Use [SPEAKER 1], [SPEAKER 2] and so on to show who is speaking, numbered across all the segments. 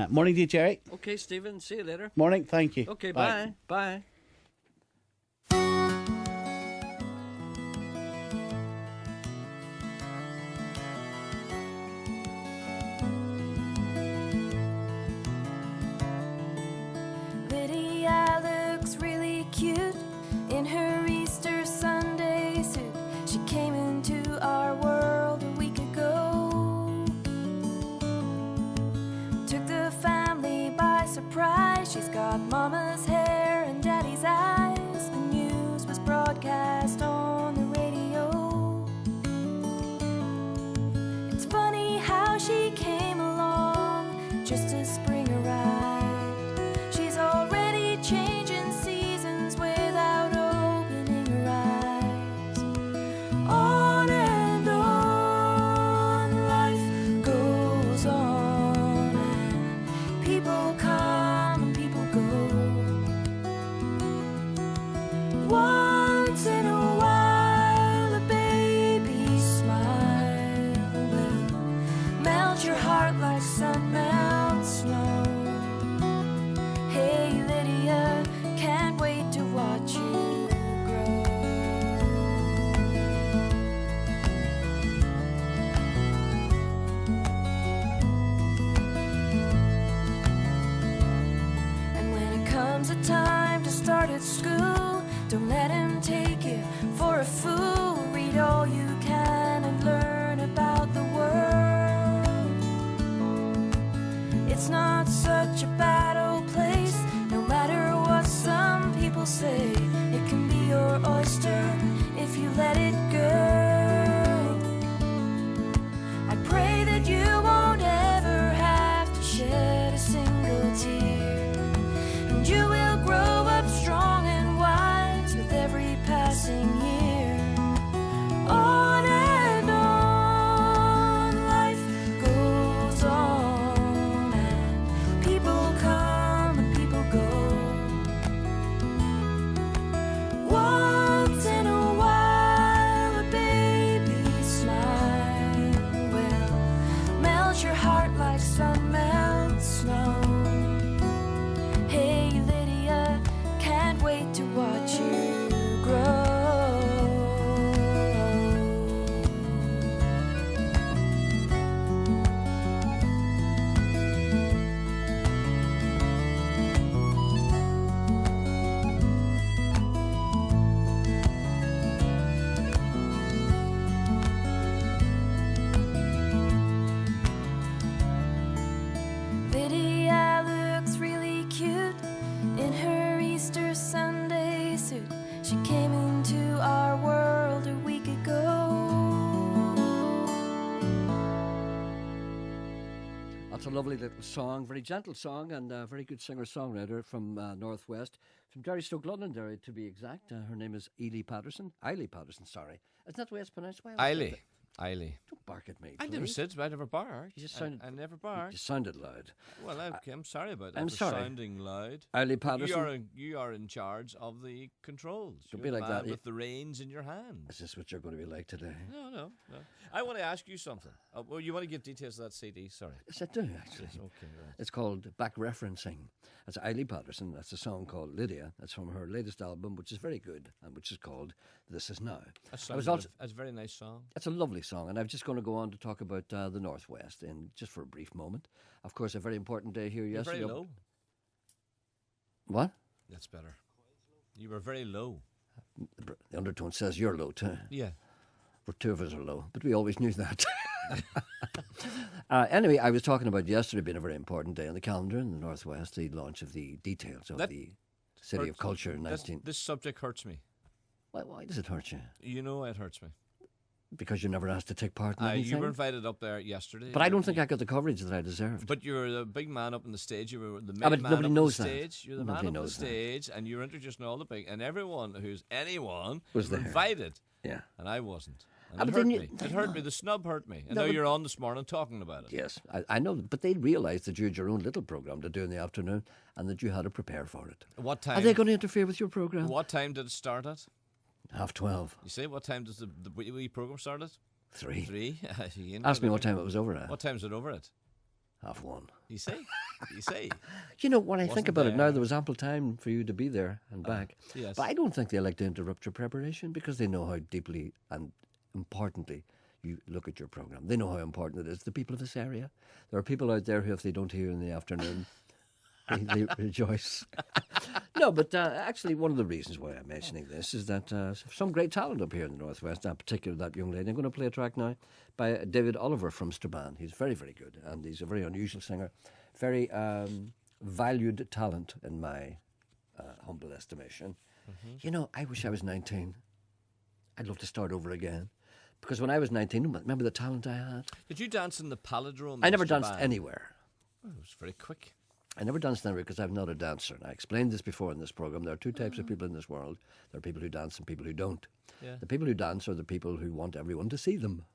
[SPEAKER 1] Morning to you, Gerry.
[SPEAKER 2] Okay, Stephen. See you later.
[SPEAKER 1] Morning. Thank you.
[SPEAKER 2] Okay, bye. Bye.
[SPEAKER 3] Lydia looks really cute in her Easter Sunday suit. She came into our world a week ago. Took the family by surprise. She's got mama's hair and daddy's eyes. The news was broadcast on the radio. It's funny how she came along just as spring arrived. She's already changing seasons without opening her eyes. On and on, life goes on, and people come and people go. Once in a while, a baby smile will melt your heart like sun melts snow. Hey Lydia, can't wait to watch you grow. And when it comes a time to start at school, don't let him take you for a fool. Read all you can and learn about the world. It's not such a bad old place, no matter what some people say. It can be your oyster if you let it go. I pray that you won't ever have to shed a single tear, and you will grow up strong and wise with every passing year. On and on, life goes on, and people come and people go. Once in a while, a baby smile will melt your heart like sun melts snow. Hey Lydia, can't wait to watch you grow. Lydia looks really cute in her Easter Sunday suit. She came into our world a week ago.
[SPEAKER 2] That's a lovely little song, very gentle song, and a very good singer-songwriter from Northwest, from Gerry Stoke London, Derry, to be exact. Her name is Eilidh Patterson. Eilidh Patterson, sorry. Isn't that the way it's pronounced?
[SPEAKER 4] Eilidh. Eilidh.
[SPEAKER 2] Don't bark at me,
[SPEAKER 4] I never
[SPEAKER 2] please.
[SPEAKER 4] said, I never barked.
[SPEAKER 2] You just sounded,
[SPEAKER 4] I never
[SPEAKER 2] you
[SPEAKER 4] barked.
[SPEAKER 2] just sounded loud.
[SPEAKER 4] Well, I'm sorry about that.
[SPEAKER 2] I'm
[SPEAKER 4] for
[SPEAKER 2] sorry.
[SPEAKER 4] Sounding loud.
[SPEAKER 2] Eilidh Patterson.
[SPEAKER 4] You are in charge of the controls.
[SPEAKER 2] Don't
[SPEAKER 4] You're
[SPEAKER 2] be
[SPEAKER 4] the
[SPEAKER 2] like
[SPEAKER 4] man
[SPEAKER 2] that.
[SPEAKER 4] with the reins in your hands.
[SPEAKER 2] Is this what you're going to be like today?
[SPEAKER 4] No. I want to ask you something. Well, you want to give details of that CD? Sorry.
[SPEAKER 2] Yes, I do, actually.
[SPEAKER 4] Okay, right.
[SPEAKER 2] It's called Back Referencing. That's Eilidh Patterson. That's a song called Lydia. That's from her latest album, which is very good, and which is called This Is Now.
[SPEAKER 4] That's a very nice song.
[SPEAKER 2] It's a lovely song, and I'm just going to go on to talk about the Northwest in just for a brief moment. Of course, a very important day here
[SPEAKER 4] You're
[SPEAKER 2] yesterday.
[SPEAKER 4] very low.
[SPEAKER 2] What?
[SPEAKER 4] That's better. You were very low.
[SPEAKER 2] The undertone says you're low too.
[SPEAKER 4] Yeah.
[SPEAKER 2] We're two of us are low, but we always knew that. Anyway, I was talking about yesterday being a very important day on the calendar in the Northwest, the launch of the details of the City of Culture in 19...
[SPEAKER 4] This subject hurts me.
[SPEAKER 2] Why does it hurt you?
[SPEAKER 4] You know it hurts me.
[SPEAKER 2] Because you're never asked to take part in anything?
[SPEAKER 4] You were invited up there yesterday.
[SPEAKER 2] But I don't think I got the coverage that I deserved.
[SPEAKER 4] But you're the big man up on the stage. You were the main
[SPEAKER 2] but
[SPEAKER 4] man
[SPEAKER 2] nobody
[SPEAKER 4] up
[SPEAKER 2] knows
[SPEAKER 4] on the
[SPEAKER 2] that.
[SPEAKER 4] stage. You're the
[SPEAKER 2] Nobody
[SPEAKER 4] man up on the
[SPEAKER 2] knows that.
[SPEAKER 4] stage, and you're introducing all the big... And everyone anyone
[SPEAKER 2] Was there.
[SPEAKER 4] invited.
[SPEAKER 2] Yeah.
[SPEAKER 4] And I wasn't. And
[SPEAKER 2] but
[SPEAKER 4] it hurt
[SPEAKER 2] then
[SPEAKER 4] me. It hurt me. The snub hurt me. I
[SPEAKER 2] No,
[SPEAKER 4] know
[SPEAKER 2] but-
[SPEAKER 4] you're on this morning talking about it.
[SPEAKER 2] Yes, I know, but they realised that you had your own little programme to do in the afternoon and that you had to prepare for it.
[SPEAKER 4] What time?
[SPEAKER 2] Are they going to interfere with your programme?
[SPEAKER 4] What time did it start at?
[SPEAKER 2] 12:30.
[SPEAKER 4] You say, what time does the wee program start at?
[SPEAKER 2] 3.
[SPEAKER 4] 3.
[SPEAKER 2] Ask me what time it was over at.
[SPEAKER 4] What time is it over at?
[SPEAKER 2] Half one.
[SPEAKER 4] You see? You see?
[SPEAKER 2] You know, when I think
[SPEAKER 4] Wasn't
[SPEAKER 2] about it now,
[SPEAKER 4] there.
[SPEAKER 2] there was ample time for you to be there and back.
[SPEAKER 4] yes.
[SPEAKER 2] But I don't think they like to interrupt your preparation because they know how deeply and importantly you look at your program. They know how important it is to the people of this area. There are people out there who, if they don't hear in the afternoon, they rejoice. No, but actually, one of the reasons why I'm mentioning this is that some great talent up here in the Northwest, in particular that young lady. I'm going to play a track now by David Oliver from Strabane. He's very, very good, and he's a very unusual singer, very valued talent in my humble estimation. You know, I wish I was 19. I'd love to start over again. Because when I was 19, remember the talent I had?
[SPEAKER 4] Did you dance in the Palindrome?
[SPEAKER 2] I never
[SPEAKER 4] Mr.
[SPEAKER 2] danced
[SPEAKER 4] Band?
[SPEAKER 2] anywhere.
[SPEAKER 4] Oh, it was very quick.
[SPEAKER 2] I never danced anywhere because I'm not a dancer. And I explained this before in this program. There are two types of people in this world. There are people who dance and people who don't.
[SPEAKER 4] Yeah.
[SPEAKER 2] The people who dance are the people who want everyone to see them.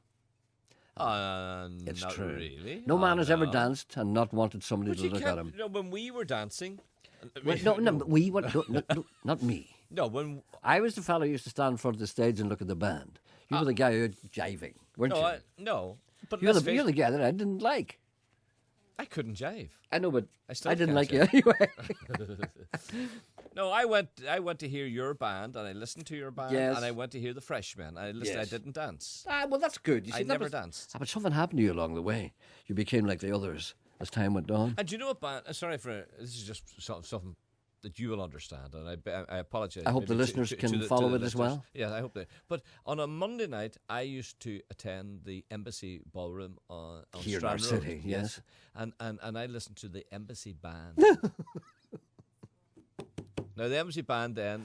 [SPEAKER 2] It's
[SPEAKER 4] not
[SPEAKER 2] true.
[SPEAKER 4] really.
[SPEAKER 2] No man
[SPEAKER 4] Oh,
[SPEAKER 2] has ever
[SPEAKER 4] no.
[SPEAKER 2] danced and not wanted somebody
[SPEAKER 4] But
[SPEAKER 2] to
[SPEAKER 4] you
[SPEAKER 2] look
[SPEAKER 4] can't.
[SPEAKER 2] at him.
[SPEAKER 4] No, when we were dancing.
[SPEAKER 2] Well, no, we want no, not me.
[SPEAKER 4] No, when
[SPEAKER 2] I was the fellow who used to stand in front of the stage and look at the band. You were the guy who was jiving, weren't you?
[SPEAKER 4] no. But
[SPEAKER 2] You're
[SPEAKER 4] let's
[SPEAKER 2] the,
[SPEAKER 4] face
[SPEAKER 2] you're the guy that I didn't like.
[SPEAKER 4] I couldn't jive.
[SPEAKER 2] I know, but
[SPEAKER 4] I still
[SPEAKER 2] I didn't
[SPEAKER 4] can't
[SPEAKER 2] like you anyway.
[SPEAKER 4] No, I went to hear your band and I listened to your band
[SPEAKER 2] Yes.
[SPEAKER 4] and I went to hear the Freshmen. I listened.
[SPEAKER 2] Yes.
[SPEAKER 4] I didn't dance.
[SPEAKER 2] Well, that's good. You see,
[SPEAKER 4] I
[SPEAKER 2] that
[SPEAKER 4] never
[SPEAKER 2] was-
[SPEAKER 4] danced.
[SPEAKER 2] But something happened to you along the way. You became like the others as time went on.
[SPEAKER 4] And do you know what band? Sorry for this is just something that you will understand, and I apologize.
[SPEAKER 2] I hope the
[SPEAKER 4] maybe
[SPEAKER 2] listeners can follow
[SPEAKER 4] the
[SPEAKER 2] it as
[SPEAKER 4] listeners.
[SPEAKER 2] well.
[SPEAKER 4] Yeah, I hope they. But on a Monday night, I used to attend the Embassy Ballroom on
[SPEAKER 2] Here in our
[SPEAKER 4] Strand Road.
[SPEAKER 2] city, yes.
[SPEAKER 4] And I listened to the Embassy Band. Now the Embassy Band then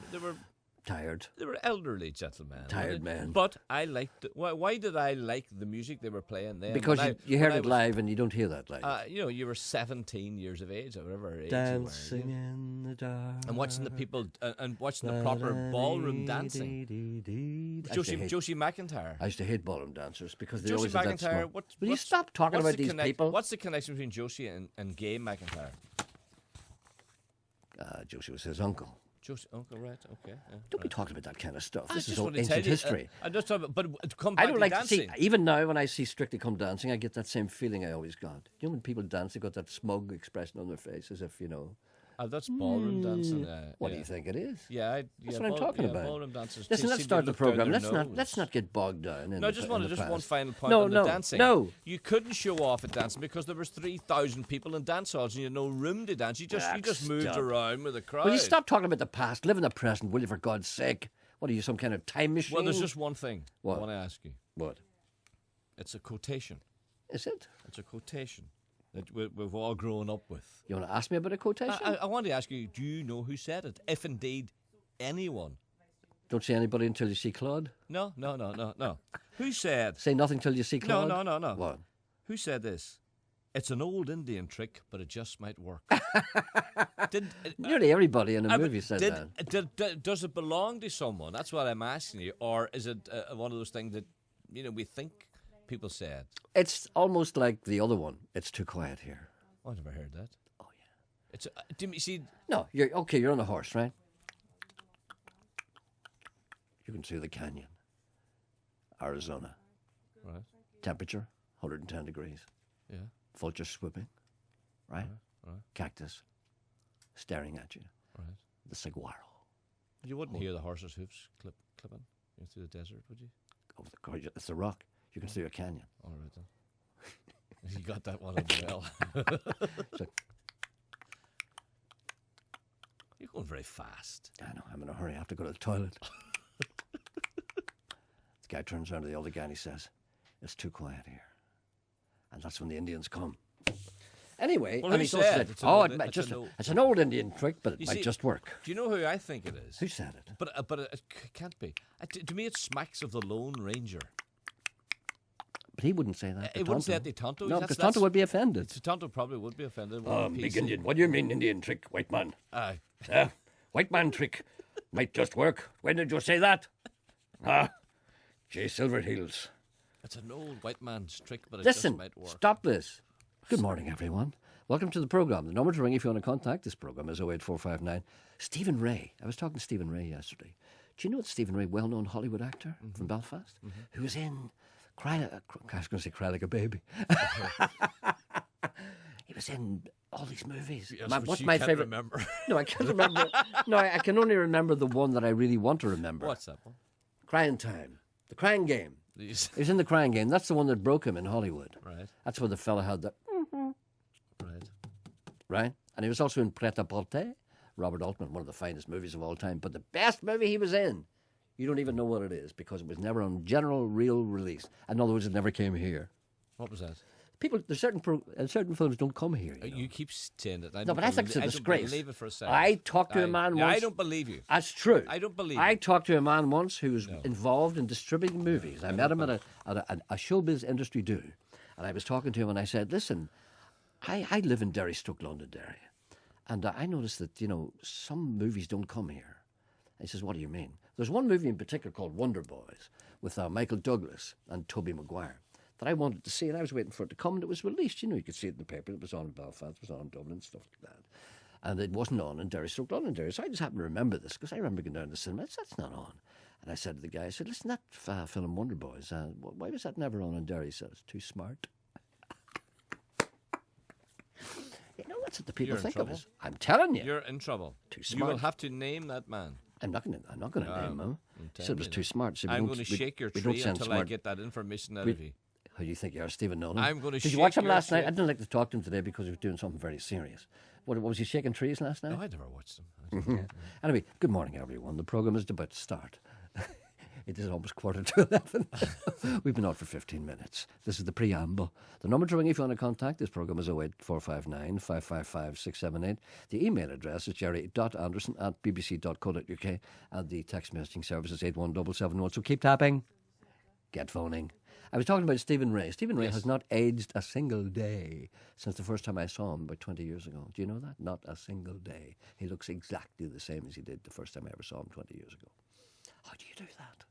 [SPEAKER 2] Tired.
[SPEAKER 4] they were elderly gentlemen,
[SPEAKER 2] Tired
[SPEAKER 4] weren't they?
[SPEAKER 2] men.
[SPEAKER 4] But I liked. Why did I like the music they were playing then?
[SPEAKER 2] Because
[SPEAKER 4] When
[SPEAKER 2] you
[SPEAKER 4] when
[SPEAKER 2] heard
[SPEAKER 4] I
[SPEAKER 2] it
[SPEAKER 4] was-
[SPEAKER 2] live and you don't hear that live.
[SPEAKER 4] You know, you were 17 years of age or whatever age
[SPEAKER 2] Dancing
[SPEAKER 4] you were.
[SPEAKER 2] in the dark.
[SPEAKER 4] And watching the people and watching the proper ballroom dancing. Josie McIntyre.
[SPEAKER 2] I used to hate ballroom dancers because they
[SPEAKER 4] Josie
[SPEAKER 2] always had that
[SPEAKER 4] McIntyre.
[SPEAKER 2] smoke. Will you stop talking about these people?
[SPEAKER 4] What's the connection between Josie and Gay McIntyre?
[SPEAKER 2] Josie was his uncle.
[SPEAKER 4] Josie, uncle, right? Okay. Yeah,
[SPEAKER 2] Don't be
[SPEAKER 4] right.
[SPEAKER 2] talking about that kind of stuff.
[SPEAKER 4] I
[SPEAKER 2] This is
[SPEAKER 4] just
[SPEAKER 2] all
[SPEAKER 4] want to tell
[SPEAKER 2] ancient
[SPEAKER 4] you,
[SPEAKER 2] history.
[SPEAKER 4] I just talk about, but come back
[SPEAKER 2] I don't
[SPEAKER 4] to
[SPEAKER 2] like
[SPEAKER 4] dancing.
[SPEAKER 2] to see, even now when I see Strictly Come Dancing, I get that same feeling I always got. You know, when people dance, they got that smug expression on their face as if, you know,
[SPEAKER 4] That's ballroom dancing.
[SPEAKER 2] what
[SPEAKER 4] yeah.
[SPEAKER 2] do you think it is?
[SPEAKER 4] Yeah,
[SPEAKER 2] That's what I'm talking about.
[SPEAKER 4] Ballroom dancers.
[SPEAKER 2] Listen,
[SPEAKER 4] seem
[SPEAKER 2] let's
[SPEAKER 4] to
[SPEAKER 2] start the
[SPEAKER 4] look down
[SPEAKER 2] program.
[SPEAKER 4] their
[SPEAKER 2] Let's not
[SPEAKER 4] nose.
[SPEAKER 2] get bogged down. In
[SPEAKER 4] No, I
[SPEAKER 2] the,
[SPEAKER 4] just
[SPEAKER 2] in
[SPEAKER 4] wanted
[SPEAKER 2] the
[SPEAKER 4] just
[SPEAKER 2] past.
[SPEAKER 4] one final point
[SPEAKER 2] No,
[SPEAKER 4] on
[SPEAKER 2] no,
[SPEAKER 4] the dancing.
[SPEAKER 2] no.
[SPEAKER 4] You couldn't show off at dancing because there was 3,000 people in dance halls and you had no room to dance. You just moved
[SPEAKER 2] stop.
[SPEAKER 4] around with a crowd.
[SPEAKER 2] Will you stop talking about the past? Live in the present, will you, for God's sake? What are you, some kind of time machine?
[SPEAKER 4] Well, there's just one thing
[SPEAKER 2] What?
[SPEAKER 4] I want to ask you.
[SPEAKER 2] What?
[SPEAKER 4] It's a quotation.
[SPEAKER 2] Is it?
[SPEAKER 4] It's a quotation that we've all grown up with.
[SPEAKER 2] You want to ask me about a quotation?
[SPEAKER 4] I want to ask you, do you know who said it? If indeed anyone.
[SPEAKER 2] Don't see anybody until you see Claude.
[SPEAKER 4] No. Who said?
[SPEAKER 2] Say nothing till you see
[SPEAKER 4] No,
[SPEAKER 2] Claude.
[SPEAKER 4] no.
[SPEAKER 2] What?
[SPEAKER 4] Who said this? It's an old Indian trick, but it just might work.
[SPEAKER 2] Nearly everybody in a movie said that.
[SPEAKER 4] Does it belong to someone? That's what I'm asking you. Or is it one of those things that, we think people said?
[SPEAKER 2] It's almost like the other one. It's too quiet here.
[SPEAKER 4] Oh, I never heard that.
[SPEAKER 2] Oh, yeah.
[SPEAKER 4] It's do you see?
[SPEAKER 2] No, you're on a horse, right? You can see the canyon. Arizona.
[SPEAKER 4] Right.
[SPEAKER 2] Temperature, 110 degrees.
[SPEAKER 4] Yeah.
[SPEAKER 2] Vultures swooping, right?
[SPEAKER 4] Right.
[SPEAKER 2] Cactus staring at you.
[SPEAKER 4] Right.
[SPEAKER 2] The saguaro.
[SPEAKER 4] You wouldn't hear the horse's hoofs clipping through the desert, would you?
[SPEAKER 2] Over the gorge. It's a rock. You can see a canyon.
[SPEAKER 4] All right then. You got that one as well.
[SPEAKER 2] So,
[SPEAKER 4] You're going very fast.
[SPEAKER 2] I know, I'm in a hurry. I have to go to the toilet. The guy turns around to the other guy and he says, "It's too quiet here." And that's when the Indians come. Anyway,
[SPEAKER 4] Well,
[SPEAKER 2] and
[SPEAKER 4] who
[SPEAKER 2] he goes to
[SPEAKER 4] said?
[SPEAKER 2] say,
[SPEAKER 4] It's an
[SPEAKER 2] "Oh,
[SPEAKER 4] old-
[SPEAKER 2] it might
[SPEAKER 4] it's
[SPEAKER 2] just,
[SPEAKER 4] an old-
[SPEAKER 2] it's an old Indian trick, but it
[SPEAKER 4] You
[SPEAKER 2] might
[SPEAKER 4] see-
[SPEAKER 2] just work."
[SPEAKER 4] Do you know who I think it is?
[SPEAKER 2] Who said it?
[SPEAKER 4] But it can't be. To me, it smacks of the Lone Ranger.
[SPEAKER 2] But he wouldn't say that. to
[SPEAKER 4] It wouldn't say
[SPEAKER 2] Tonto.
[SPEAKER 4] it to Tonto.
[SPEAKER 2] No,
[SPEAKER 4] That's-
[SPEAKER 2] because Tonto
[SPEAKER 4] that's-
[SPEAKER 2] would be offended.
[SPEAKER 4] Tonto probably would be offended.
[SPEAKER 2] Big Indian. What do you mean Indian trick, white man?
[SPEAKER 4] Aye.
[SPEAKER 2] White man trick. Might just work. When did you say that? J. Silverheels.
[SPEAKER 4] It's an old white man's trick, but it
[SPEAKER 2] Listen,
[SPEAKER 4] just might work.
[SPEAKER 2] stop this. Good morning, everyone. Welcome to the programme. The number to ring if you want to contact this programme is 08459. Stephen Ray. I was talking to Stephen Ray yesterday. Do you know that Stephen Ray, well-known Hollywood actor from Belfast, who was in Cry, I was going to say Cry Like a Baby. was in all these movies.
[SPEAKER 4] Yes,
[SPEAKER 2] My-
[SPEAKER 4] which
[SPEAKER 2] what's
[SPEAKER 4] you
[SPEAKER 2] my
[SPEAKER 4] can't
[SPEAKER 2] favorite?
[SPEAKER 4] remember.
[SPEAKER 2] No, I can't remember. No, I can only remember the one that I really want to remember.
[SPEAKER 4] What's that one?
[SPEAKER 2] Crying Time. The Crying Game.
[SPEAKER 4] These-
[SPEAKER 2] He was in the Crying Game. That's the one that broke him in Hollywood.
[SPEAKER 4] Right,
[SPEAKER 2] That's where the fella had the
[SPEAKER 4] right.
[SPEAKER 2] right, and he was also in Pret-a-Porter. Robert Altman, one of the finest movies of all time. But the best movie he was in, you don't even know what it is because it was never on general real release. In other words, it never came here.
[SPEAKER 4] What was that?
[SPEAKER 2] People, there's certain films don't come here. You know?
[SPEAKER 4] You keep saying it.
[SPEAKER 2] No, but I think it's a disgrace.
[SPEAKER 4] Don't believe it for a second.
[SPEAKER 2] I talked to a man
[SPEAKER 4] Yeah,
[SPEAKER 2] once.
[SPEAKER 4] I don't believe you.
[SPEAKER 2] That's true.
[SPEAKER 4] I don't believe
[SPEAKER 2] I
[SPEAKER 4] you.
[SPEAKER 2] talked to a man once who was involved in distributing movies. I met him at a showbiz industry do, and I was talking to him, and I said, "Listen, I live in Derry, Stoke, Londonderry, and I noticed that some movies don't come here." And he says, "What do you mean?" There's one movie in particular called Wonder Boys with Michael Douglas and Tobey Maguire that I wanted to see, and I was waiting for it to come, and it was released. You could see it in the paper. It was on in Belfast, it was on in Dublin, stuff like that. And it wasn't on in Derry, Stoke, Londonderry. So I just happened to remember this, because I remember going down to the cinema. That's not on. And I said to the guy, I said, "Listen, that film Wonder Boys, why was that never on in Derry?" He said, "It's too smart." That's what the people
[SPEAKER 4] You're in
[SPEAKER 2] think of
[SPEAKER 4] trouble.
[SPEAKER 2] us. I'm telling you.
[SPEAKER 4] You're in trouble.
[SPEAKER 2] Too
[SPEAKER 4] You will
[SPEAKER 2] smart.
[SPEAKER 4] have to name that man.
[SPEAKER 2] I'm not going to name him. He said it was
[SPEAKER 4] you
[SPEAKER 2] too smart. So we
[SPEAKER 4] I'm
[SPEAKER 2] don't-
[SPEAKER 4] going to
[SPEAKER 2] we-
[SPEAKER 4] shake your
[SPEAKER 2] we don't
[SPEAKER 4] tree
[SPEAKER 2] send
[SPEAKER 4] until I
[SPEAKER 2] smart-
[SPEAKER 4] get that information out
[SPEAKER 2] we-
[SPEAKER 4] of you.
[SPEAKER 2] Who do you think you are, Stephen Nolan?
[SPEAKER 4] I'm gonna
[SPEAKER 2] Did you watch
[SPEAKER 4] shake
[SPEAKER 2] him
[SPEAKER 4] your
[SPEAKER 2] last night?
[SPEAKER 4] tree.
[SPEAKER 2] I didn't like to talk to him today because he was doing something very serious. What was he shaking trees last night?
[SPEAKER 4] No, I never watched them.
[SPEAKER 2] Anyway, good morning, everyone. The program is about to start. It is almost 11:15. We've been on for 15 minutes. This is the preamble. The number to ring if you want to contact this program is 08459 555 678. The email address is jerry.anderson@bbc.co.uk, and the text messaging service is 81771. So keep tapping. Get phoning. I was talking about Stephen Ray. Stephen Ray has not aged a single day since the first time I saw him about 20 years ago. Do you know that? Not a single day. He looks exactly the same as he did the first time I ever saw him 20 years ago. How do you do that?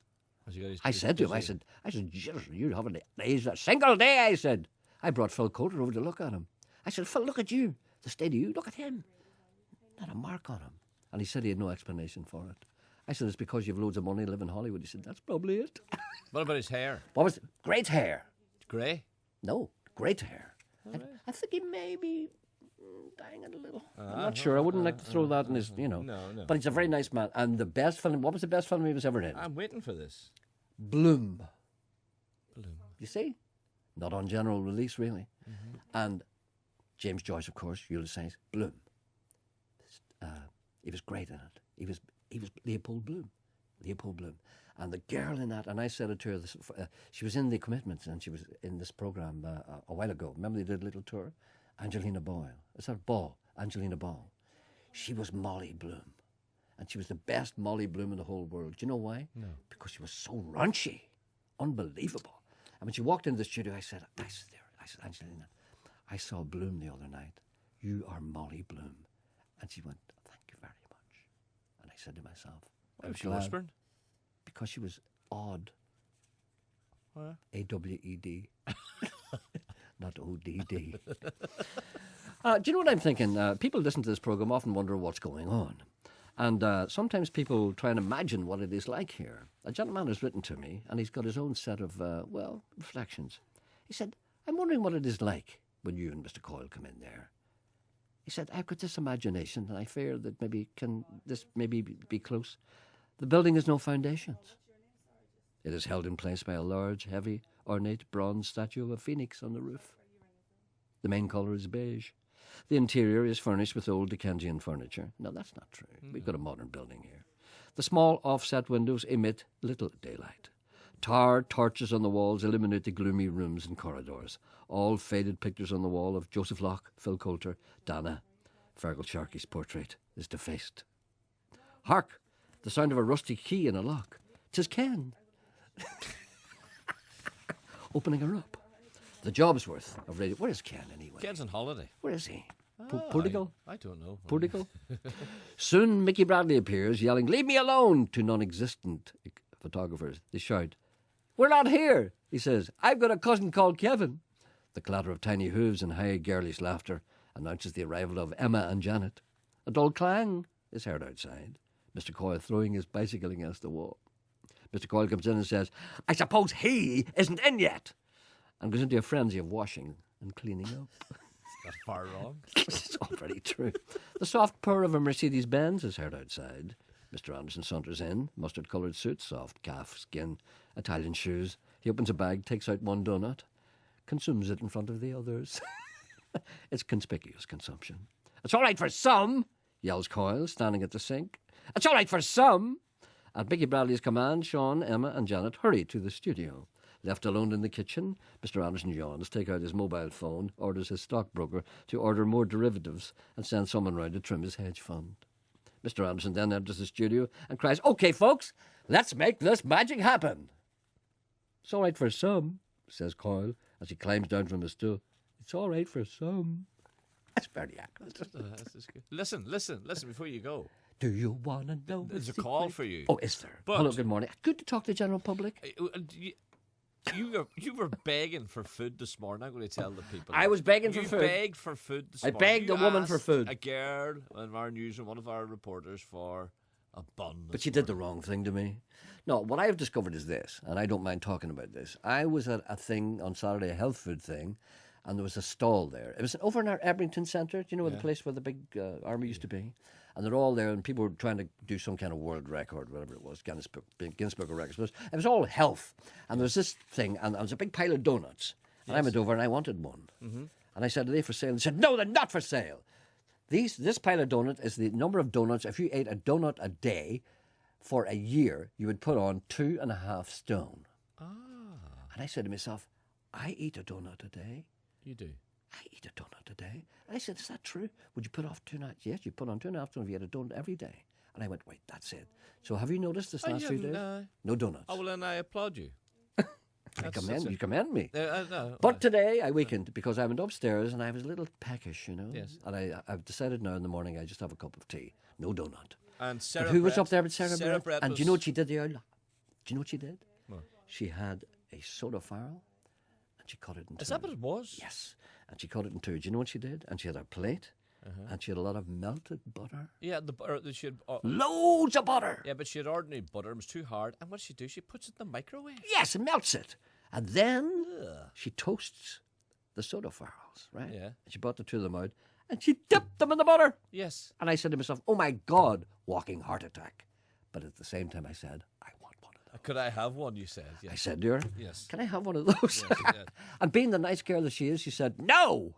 [SPEAKER 4] Has he got his
[SPEAKER 2] I
[SPEAKER 4] teeth
[SPEAKER 2] said to him,
[SPEAKER 4] busy?
[SPEAKER 2] I said, you haven't aged a single day, I said. I brought Phil Coulter over to look at him. I said, "Phil, look at you. The state of you, look at him. Not a mark on him." And he said he had no explanation for it. I said, "It's because you've loads of money and live in Hollywood." He said, "That's probably it."
[SPEAKER 4] What about his hair?
[SPEAKER 2] What was it? Great hair.
[SPEAKER 4] Grey?
[SPEAKER 2] No, great hair. I think he may be dying a little. I'm not sure. I wouldn't like to throw that in his,
[SPEAKER 4] No.
[SPEAKER 2] But he's a very nice man. And the best film, what was the best film he was ever in?
[SPEAKER 4] I'm waiting for this.
[SPEAKER 2] Bloom.
[SPEAKER 4] Bloom.
[SPEAKER 2] You see? Not on general release, really. And James Joyce, of course, Ulysses, Bloom. He was great in it. He was Leopold Bloom. Leopold Bloom. And the girl in that, and I said it to her, she was in The Commitments, and she was in this program a while ago. Remember they did a little tour? Angelina Boyle. Is that Ball? Angelina Ball. She was Molly Bloom. And she was the best Molly Bloom in the whole world. Do you know why? No. Because she was so raunchy. Unbelievable. And when she walked into the studio, I said, "Angelina, I saw Bloom the other night. You are Molly Bloom." And she went, "Thank you very much." And I said to myself,
[SPEAKER 4] Why
[SPEAKER 2] I'm
[SPEAKER 4] was she
[SPEAKER 2] glad,
[SPEAKER 4] whispering?
[SPEAKER 2] because she was odd.
[SPEAKER 4] What?
[SPEAKER 2] AWED. Not ODD. Do you know what I'm thinking? People listen to this program often wonder what's going on. And sometimes people try and imagine what it is like here. A gentleman has written to me, and he's got his own set of, reflections. He said, "I'm wondering what it is like when you and Mr. Coyle come in there." He said, "I've got this imagination, and I fear that this maybe be close. The building has no foundations. It is held in place by a large, heavy, ornate bronze statue of a phoenix on the roof. The main colour is beige. The interior is furnished with old Dickensian furniture." No, that's not true. We've got a modern building here. "The small offset windows emit little daylight. Tar torches on the walls illuminate the gloomy rooms and corridors. All faded pictures on the wall of Joseph Locke, Phil Coulter, Dana. Fergal Sharkey's portrait is defaced. Hark! The sound of a rusty key in a lock. 'Tis Ken. Opening her up. The job's worth of radio. Where is Ken anyway?
[SPEAKER 4] Ken's on holiday.
[SPEAKER 2] Where is he? Portugal?
[SPEAKER 4] I don't know.
[SPEAKER 2] Portugal? Soon Mickey Bradley appears, yelling, "Leave me alone!" to non-existent photographers. They shout, "We're not here," he says. "I've got a cousin called Kevin." The clatter of tiny hooves and high girlish laughter announces the arrival of Emma and Janet. A dull clang is heard outside. Mr. Coyle throwing his bicycle against the wall. Mr. Coyle comes in and says, "I suppose he isn't in yet," and goes into a frenzy of washing and cleaning up.
[SPEAKER 4] That's far wrong.
[SPEAKER 2] It's all very true. The soft purr of a Mercedes-Benz is heard outside. Mr. Anderson saunters in, mustard-coloured suit, soft calf skin, Italian shoes. He opens a bag, takes out one donut, consumes it in front of the others. It's conspicuous consumption. It's all right for some, yells Coyle, standing at the sink. It's all right for some. At Mickey Bradley's command, Sean, Emma and Janet hurry to the studio. Left alone in the kitchen, Mr. Anderson yawns, takes out his mobile phone, orders his stockbroker to order more derivatives and send someone round to trim his hedge fund. Mr. Anderson then enters the studio and cries, "OK, folks, let's make this magic happen." "It's all right for some," says Coyle as he climbs down from his stool. "It's all right for some." That's very accurate.
[SPEAKER 4] That's good. Listen before you go.
[SPEAKER 2] Do you want to know?
[SPEAKER 4] There's a call for you.
[SPEAKER 2] Oh, is there?
[SPEAKER 4] But-
[SPEAKER 2] Hello, good morning. Good to talk to the general public.
[SPEAKER 4] You were begging for food this morning. I'm going to tell the people.
[SPEAKER 2] I was begging for
[SPEAKER 4] You
[SPEAKER 2] food.
[SPEAKER 4] begged for food this
[SPEAKER 2] I
[SPEAKER 4] morning.
[SPEAKER 2] begged
[SPEAKER 4] You
[SPEAKER 2] a woman for
[SPEAKER 4] asked
[SPEAKER 2] food.
[SPEAKER 4] A girl in our newsroom, one of our reporters, for a bun.
[SPEAKER 2] But she did the wrong thing to me. No, what I have discovered is this, and I don't mind talking about this. I was at a thing on Saturday, a health food thing, and there was a stall there. It was over in our Ebrington Centre, do you know the place where the big army used to be? And they're all there, and people were trying to do some kind of world record, whatever it was, Guinness Book of Records. It was all health. And there was this thing, and there was a big pile of donuts. And I went over and I wanted one. Mm-hmm. And I said, "Are they for sale?" And they said, "No, they're not for sale. This pile of donuts is the number of donuts. If you ate a donut a day for a year, you would put on 2.5 stone." And I said to myself, I eat a donut a day.
[SPEAKER 4] You do.
[SPEAKER 2] I eat a donut a day. And I said, "Is that true? Would you put off 2 nights?" "Yes, you put on 2.5 stone if you had a donut every day." And I went, "Wait, that's it." So have you noticed this last 3 days? No donuts.
[SPEAKER 4] Oh, well, then I applaud you.
[SPEAKER 2] You commend me.
[SPEAKER 4] No,
[SPEAKER 2] But today I weakened because I went upstairs and I was a little peckish, you know.
[SPEAKER 4] Yes.
[SPEAKER 2] And I've decided now in the morning I just have a cup of tea, no donut.
[SPEAKER 4] And
[SPEAKER 2] But
[SPEAKER 4] Sarah
[SPEAKER 2] who was
[SPEAKER 4] Brett-
[SPEAKER 2] up there with Sarah Brett?
[SPEAKER 4] Brett
[SPEAKER 2] And
[SPEAKER 4] was,
[SPEAKER 2] do you know what she did there? Do you know what she did?
[SPEAKER 4] What?
[SPEAKER 2] She had a soda farrell and she cut it in two.
[SPEAKER 4] Is that what it was?
[SPEAKER 2] Yes. And she cut it in two. Do you know what she did? And she had a plate and she had a lot of melted butter.
[SPEAKER 4] Yeah, the butter. She had,
[SPEAKER 2] Loads of butter.
[SPEAKER 4] yeah, but she had ordinary butter. It was too hard. And what does she do? She puts it in the microwave.
[SPEAKER 2] Yes, and melts it. And then she toasts the soda farrells, right?
[SPEAKER 4] Yeah.
[SPEAKER 2] And she brought the two of them out and she dipped them in the butter.
[SPEAKER 4] Yes.
[SPEAKER 2] And I said to myself, "Oh my God, walking heart attack." But at the same time I said, "I want one of those."
[SPEAKER 4] Could I have one? You said. Yes.
[SPEAKER 2] I said to her,
[SPEAKER 4] Yes.
[SPEAKER 2] "Can I have one of those?"
[SPEAKER 4] Yes, yes.
[SPEAKER 2] And being the nice girl that she is, she said, "No."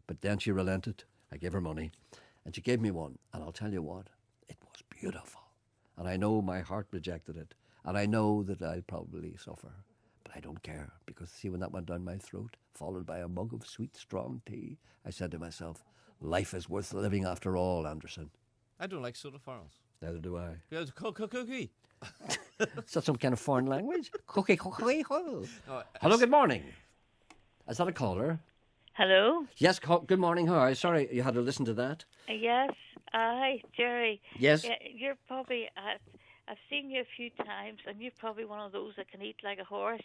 [SPEAKER 2] But then she relented. I gave her money and she gave me one. And I'll tell you what, it was beautiful. And I know my heart rejected it. And I know that I'll probably suffer. But I don't care, because see, when that went down my throat, followed by a mug of sweet, strong tea, I said to myself, life is worth living after all, Anderson.
[SPEAKER 4] I don't like soda farls.
[SPEAKER 2] Neither do I.
[SPEAKER 4] Yeah, cookie.
[SPEAKER 2] Is that some kind of foreign language? Cookie.
[SPEAKER 4] No,
[SPEAKER 2] Hello, good morning. Is that a caller?
[SPEAKER 1] Hello?
[SPEAKER 2] Yes, good morning. How are you? Sorry you had to listen to that.
[SPEAKER 1] Yes. Hi, Gerry.
[SPEAKER 2] Yes.
[SPEAKER 1] Yeah, you're probably, I've seen you a few times, and you're probably one of those that can eat like a horse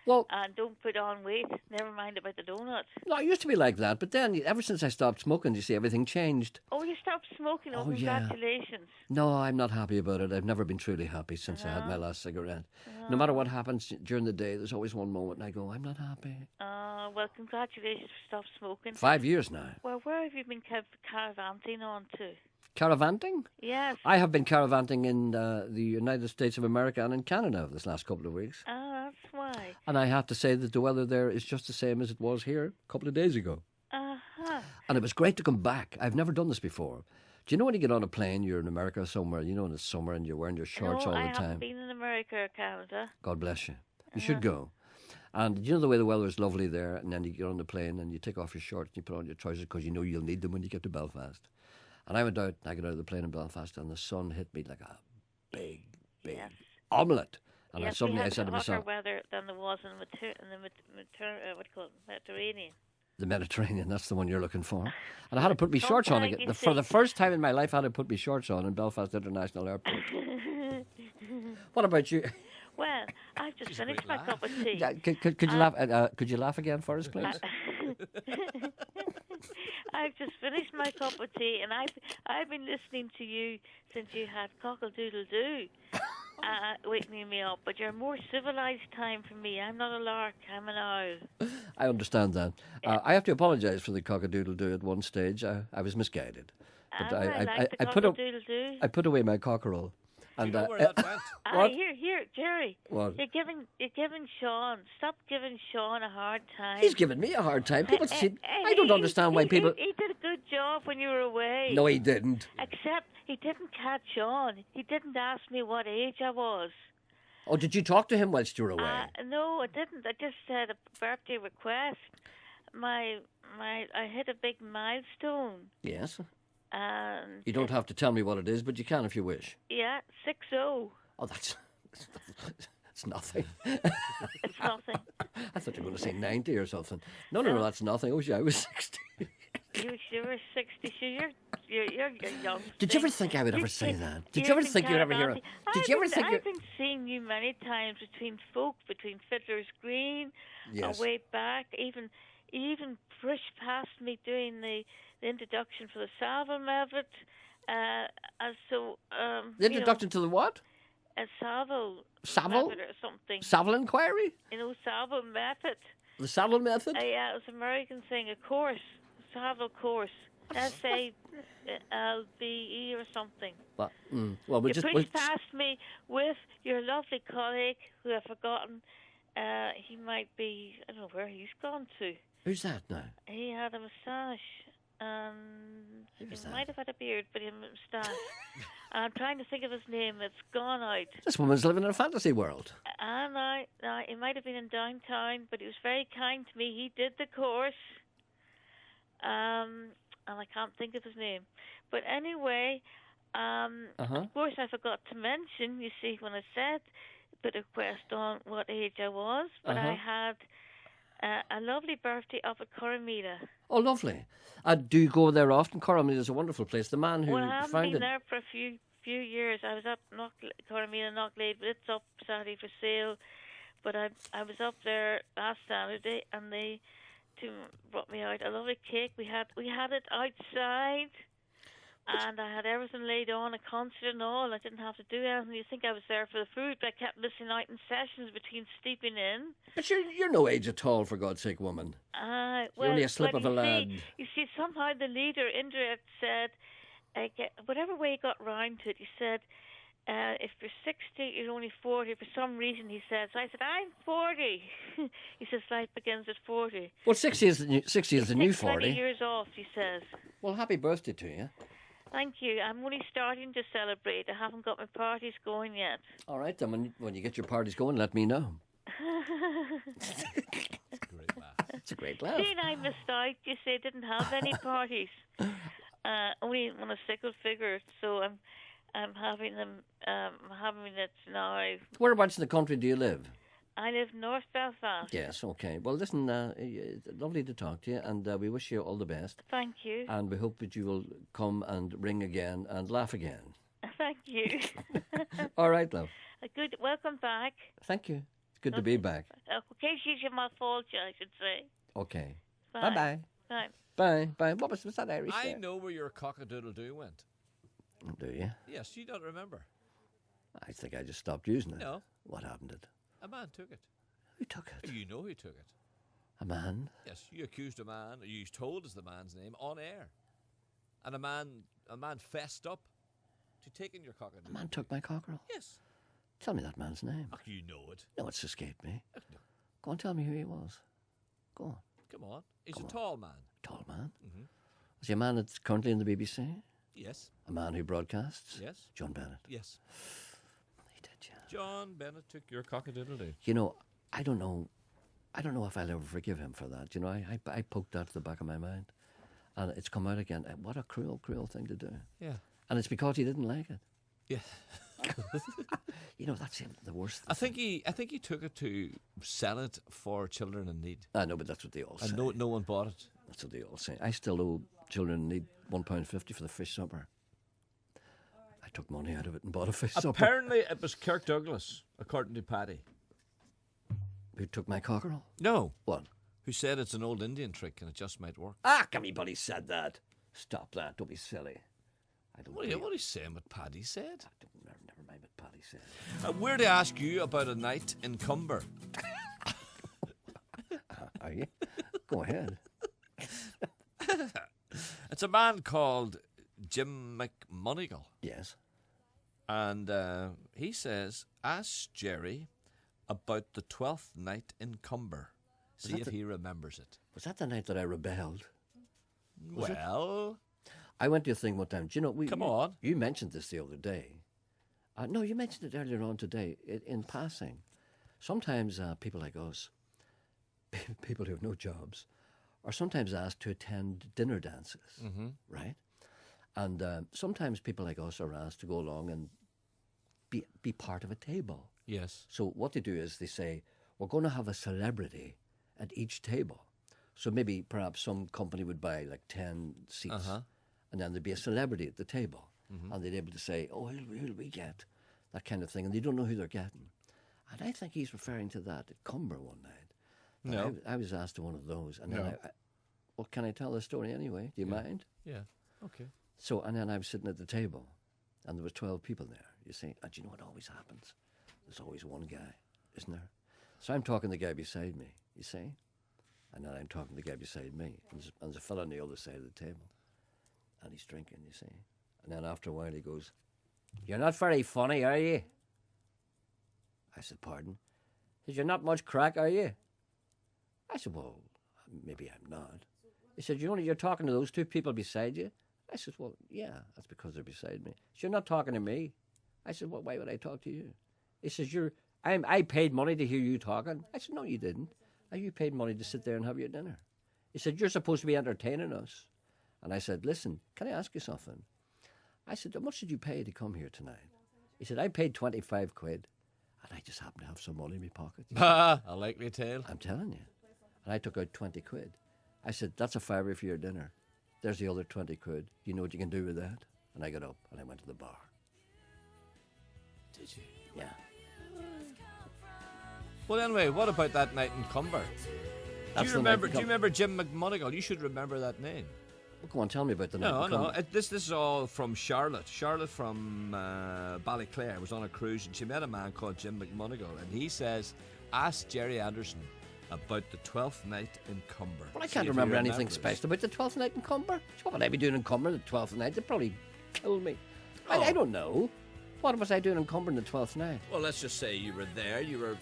[SPEAKER 2] Well,
[SPEAKER 1] and don't put on weight. Never mind about the donuts.
[SPEAKER 2] no, I used to be like that, but then ever since I stopped smoking, you see, everything changed.
[SPEAKER 1] Oh, you stopped smoking. Oh,
[SPEAKER 2] Oh, yeah.
[SPEAKER 1] congratulations.
[SPEAKER 2] No, I'm not happy about it. I've never been truly happy since I had my last cigarette. No matter what happens during the day, there's always one moment and I go, I'm not happy.
[SPEAKER 1] Well, congratulations for stop smoking.
[SPEAKER 2] 5 years now.
[SPEAKER 1] Well, where have you been caravanting on to?
[SPEAKER 2] Caravanting?
[SPEAKER 1] Yes.
[SPEAKER 2] I have been caravanting in the United States of America and in Canada this last couple of weeks.
[SPEAKER 1] That's why.
[SPEAKER 2] And I have to say that the weather there is just the same as it was here a couple of days ago.
[SPEAKER 1] Uh-huh.
[SPEAKER 2] And it was great to come back. I've never done this before. Do you know when you get on a plane, you're in America somewhere, you know, in the summer and you're wearing your shorts
[SPEAKER 1] No,
[SPEAKER 2] all
[SPEAKER 1] I
[SPEAKER 2] the time?
[SPEAKER 1] haven't been in America or Canada.
[SPEAKER 2] God bless you. You should go. And you know the way the weather is lovely there, and then you get on the plane and you take off your shorts and you put on your trousers because you know you'll need them when you get to Belfast. And I went out, I got out of the plane in Belfast, and the sun hit me like a big
[SPEAKER 1] Yes.
[SPEAKER 2] omelette. And
[SPEAKER 1] Yes,
[SPEAKER 2] suddenly
[SPEAKER 1] we
[SPEAKER 2] I
[SPEAKER 1] had
[SPEAKER 2] said to
[SPEAKER 1] hotter
[SPEAKER 2] myself,
[SPEAKER 1] weather than there was in what do you call it, Mediterranean.
[SPEAKER 2] the Mediterranean, that's the one you're looking for. And I had to put my shorts on
[SPEAKER 1] Sometimes
[SPEAKER 2] again.
[SPEAKER 1] you
[SPEAKER 2] For the
[SPEAKER 1] see-
[SPEAKER 2] first time in my life, I had to put my shorts on in Belfast International Airport. What about you?
[SPEAKER 1] Well, I've just finished my
[SPEAKER 4] laugh.
[SPEAKER 1] cup of tea.
[SPEAKER 2] Yeah, could you laugh? Could you laugh again for us, please?
[SPEAKER 1] I've just finished my cup of tea, and I've been listening to you since you had cockle-doodle-doo. waking me up. But you're a more civilized time for me. I'm not a lark. I'm an owl.
[SPEAKER 2] I understand that. I have to apologise for the cock-a-doodle-doo at one stage. I was misguided. But
[SPEAKER 1] I like the cock-a-doodle-doo.
[SPEAKER 2] I put away my cockerel.
[SPEAKER 4] Do you
[SPEAKER 2] And
[SPEAKER 4] know where that went?
[SPEAKER 2] What?
[SPEAKER 1] Here, Gerry.
[SPEAKER 2] What?
[SPEAKER 1] You're giving Sean. Stop giving Sean a hard time.
[SPEAKER 2] He's giving me a hard time. People see. I don't understand why people.
[SPEAKER 1] He did a good job when you were away.
[SPEAKER 2] No, he didn't.
[SPEAKER 1] Except he didn't catch on. He didn't ask me what age I was.
[SPEAKER 2] Oh, did you talk to him whilst you were away?
[SPEAKER 1] No, I didn't. I just said a birthday request. I hit a big milestone.
[SPEAKER 2] Yes.
[SPEAKER 1] And
[SPEAKER 2] You don't have to tell me what it is, but you can if you wish.
[SPEAKER 1] yeah, 6-0.
[SPEAKER 2] Oh, that's nothing.
[SPEAKER 1] It's nothing.
[SPEAKER 2] I thought you were going to say 90 or something. No, that's nothing. Oh, yeah, I was 60.
[SPEAKER 1] You were 60, so you're young.
[SPEAKER 2] Did you ever think I would ever say that? Did you ever think you'd ever hear it? Did you ever think
[SPEAKER 1] I've been seeing you many times between Fiddler's Green,
[SPEAKER 2] Yes.
[SPEAKER 1] way back. You even pushed past me doing the introduction for the Savile method.
[SPEAKER 2] The introduction to the what?
[SPEAKER 1] A Savile
[SPEAKER 2] Savile?
[SPEAKER 1] method or something.
[SPEAKER 2] Savile inquiry?
[SPEAKER 1] Savile method.
[SPEAKER 2] The Savile method?
[SPEAKER 1] Yeah, it was an American thing, a course. Savile course. SALBE or something.
[SPEAKER 2] Well, we'll
[SPEAKER 1] You
[SPEAKER 2] just.
[SPEAKER 1] pushed past me with your lovely colleague, who I've forgotten. He might be, I don't know where he's gone to.
[SPEAKER 2] Who's that now?
[SPEAKER 1] He had a moustache. He
[SPEAKER 2] was that?
[SPEAKER 1] might have had a beard, but he had a moustache. I'm trying to think of his name. It's gone out.
[SPEAKER 2] This woman's living in a fantasy world.
[SPEAKER 1] And he might have been in downtown, but he was very kind to me. He did the course. And I can't think of his name. But anyway, of course I forgot to mention, you see, when I said, put a request on what age I was, but I had a lovely birthday up at Coromita.
[SPEAKER 2] Oh, lovely. Do you go there often? Coromita is a wonderful place. The man who
[SPEAKER 1] Well, I haven't
[SPEAKER 2] founded...
[SPEAKER 1] been there for a few years. I was up Coromita, Knocklade, but it's up Saturday for sale. But I was up there last Saturday, and they brought me out a lovely cake. We had it outside, and I had everything laid on, a concert and all. I didn't have to do anything. You think I was there for the food, but I kept missing out in sessions between sleeping in.
[SPEAKER 2] But you're no age at all, for God's sake, woman.
[SPEAKER 1] Well,
[SPEAKER 2] only a slip of a lad.
[SPEAKER 1] You see, somehow the leader, indirect, said, whatever way he got round to it, he said, if you're 60, you're only 40. For some reason, he said. So I said, I'm 40. He says, life begins at 40.
[SPEAKER 2] Well, 60 is the new
[SPEAKER 1] 20
[SPEAKER 2] 40.
[SPEAKER 1] years off, he says.
[SPEAKER 2] Well, happy birthday to you.
[SPEAKER 1] Thank you. I'm only starting to celebrate. I haven't got my parties going yet.
[SPEAKER 2] All right, then when you get your parties going, let me know.
[SPEAKER 4] Great laugh.
[SPEAKER 2] It's a great laugh.
[SPEAKER 1] See, I missed out. You say I didn't have any parties. Only on a sickle figure, so I'm having them. Having it now.
[SPEAKER 2] Whereabouts in the country do you live?
[SPEAKER 1] I live North Belfast.
[SPEAKER 2] Yes, okay. Well, listen, it's lovely to talk to you, and we wish you all the best.
[SPEAKER 1] Thank you.
[SPEAKER 2] And we hope that you will come and ring again and laugh again.
[SPEAKER 1] Thank you.
[SPEAKER 2] All right, love.
[SPEAKER 1] Good. Welcome back.
[SPEAKER 2] Thank you. It's good to be back.
[SPEAKER 1] Okay, she's my fault, I should say.
[SPEAKER 2] Okay.
[SPEAKER 1] Bye.
[SPEAKER 2] Bye-bye.
[SPEAKER 1] Bye.
[SPEAKER 2] Bye. Bye. What was that Irish
[SPEAKER 4] I
[SPEAKER 2] there?
[SPEAKER 4] know where your cock-a-doodle-doo went.
[SPEAKER 2] Do you?
[SPEAKER 4] Yes, you don't remember.
[SPEAKER 2] I think I just stopped using it.
[SPEAKER 4] No.
[SPEAKER 2] What happened to it?
[SPEAKER 4] A man took it.
[SPEAKER 2] Who took it?
[SPEAKER 4] You know who took it.
[SPEAKER 2] A man?
[SPEAKER 4] Yes, you accused a man, or you told us the man's name on air. And a man fessed up to taking your cock-a-doodle.
[SPEAKER 2] A man took my cockerel.
[SPEAKER 4] Yes.
[SPEAKER 2] Tell me that man's name.
[SPEAKER 4] Oh, you know it.
[SPEAKER 2] No, it's escaped me.
[SPEAKER 4] Oh, no.
[SPEAKER 2] Go on, tell me who he was. Go on.
[SPEAKER 4] Come on. He's
[SPEAKER 2] Come
[SPEAKER 4] a
[SPEAKER 2] on.
[SPEAKER 4] tall man.
[SPEAKER 2] Tall man.
[SPEAKER 4] Mm-hmm.
[SPEAKER 2] Is he a man that's currently in the BBC?
[SPEAKER 4] Yes.
[SPEAKER 2] A man who broadcasts?
[SPEAKER 4] Yes.
[SPEAKER 2] John Bennett.
[SPEAKER 4] Yes.
[SPEAKER 2] He did, yeah.
[SPEAKER 4] John Bennett took your cock-a-doodle-doo.
[SPEAKER 2] You know, I don't know if I'll ever forgive him for that. You know, I poked that to the back of my mind, and it's come out again. What a cruel, cruel thing to do.
[SPEAKER 4] Yeah.
[SPEAKER 2] And it's because he didn't like it.
[SPEAKER 4] Yeah.
[SPEAKER 2] You know, that's the worst.
[SPEAKER 4] I think he took it to sell it for children in need.
[SPEAKER 2] I know, but that's what they all say.
[SPEAKER 4] And no one bought it.
[SPEAKER 2] That's what they all say. I still owe children in need £1.50 for the fish supper. I took money out of it and bought a fish supper.
[SPEAKER 4] Apparently it was Kirk Douglas, according to Paddy.
[SPEAKER 2] Who took my cockerel?
[SPEAKER 4] No.
[SPEAKER 2] What?
[SPEAKER 4] Who said it's an old Indian trick and it just might work.
[SPEAKER 2] Ah, everybody said that. Stop that. Don't be silly. I don't.
[SPEAKER 4] What are you saying? What Paddy said?
[SPEAKER 2] Never mind what Paddy said.
[SPEAKER 4] We're to ask you about a night in Cumber.
[SPEAKER 2] Are you? Go ahead.
[SPEAKER 4] It's a man called Jim McMonigal.
[SPEAKER 2] Yes.
[SPEAKER 4] And he says, ask Gerry about the 12th night in Cumber. See if he remembers it.
[SPEAKER 2] Was that the night that I rebelled?
[SPEAKER 4] Well,
[SPEAKER 2] I went to a thing one time. Do you know?
[SPEAKER 4] come on.
[SPEAKER 2] You mentioned this the other day. No, you mentioned it earlier on today in passing. Sometimes people like us, people who have no jobs, are sometimes asked to attend dinner dances, right? And sometimes people like us are asked to go along and be part of a table.
[SPEAKER 4] Yes.
[SPEAKER 2] So what they do is they say, we're going to have a celebrity at each table. So maybe perhaps some company would buy like 10 seats, and then there'd be a celebrity at the table. And they'd be able to say, oh, who'll we get? That kind of thing. And they don't know who they're getting. And I think he's referring to that at Cumber one night.
[SPEAKER 4] No.
[SPEAKER 2] I was asked to one of those. And
[SPEAKER 4] No.
[SPEAKER 2] then well, can I tell the story anyway? Do you mind?
[SPEAKER 4] Yeah. Okay.
[SPEAKER 2] So, and then I was sitting at the table, and there was 12 people there, you see. And do you know what always happens? There's always one guy, isn't there? So I'm talking to the guy beside me, you see. And then I'm talking to the guy beside me. And there's a fellow on the other side of the table. And he's drinking, you see. And then after a while he goes, you're not very funny, are you? I said, pardon? He said, you're not much crack, are you? I said, well, maybe I'm not. He said, you're talking to those two people beside you? I said, well, yeah, that's because they're beside me. He said, you're not talking to me. I said, well, why would I talk to you? He says, I paid money to hear you talking. I said, no, you didn't. You paid money to sit there and have your dinner. He said, you're supposed to be entertaining us. And I said, listen, can I ask you something? I said, how much did you pay to come here tonight? He said, I paid 25 quid. And I just happened to have some money in my pocket.
[SPEAKER 4] A likely tale.
[SPEAKER 2] I'm telling you. And I took out 20 quid. I said, that's a fiver for your dinner. There's the other 20 quid. You know what you can do with that? And I got up and I went to the bar.
[SPEAKER 4] Did you?
[SPEAKER 2] Yeah.
[SPEAKER 4] Well, anyway, what about that night in Cumber? Do you remember Jim McMonigal? You should remember that name.
[SPEAKER 2] Well, go on, tell me about the night.
[SPEAKER 4] No. This is all from Charlotte. Charlotte from Ballyclare was on a cruise and she met a man called Jim McMonigal, and he says, ask Gerry Anderson about the 12th night in Cumber.
[SPEAKER 2] Well, I can't remember anything special about the 12th night in Cumber. What would I be doing in Cumber the 12th night? They'd probably kill me.
[SPEAKER 4] Oh.
[SPEAKER 2] I don't know. What was I doing in Cumber on the 12th night?
[SPEAKER 4] Well, let's just say you were there. You were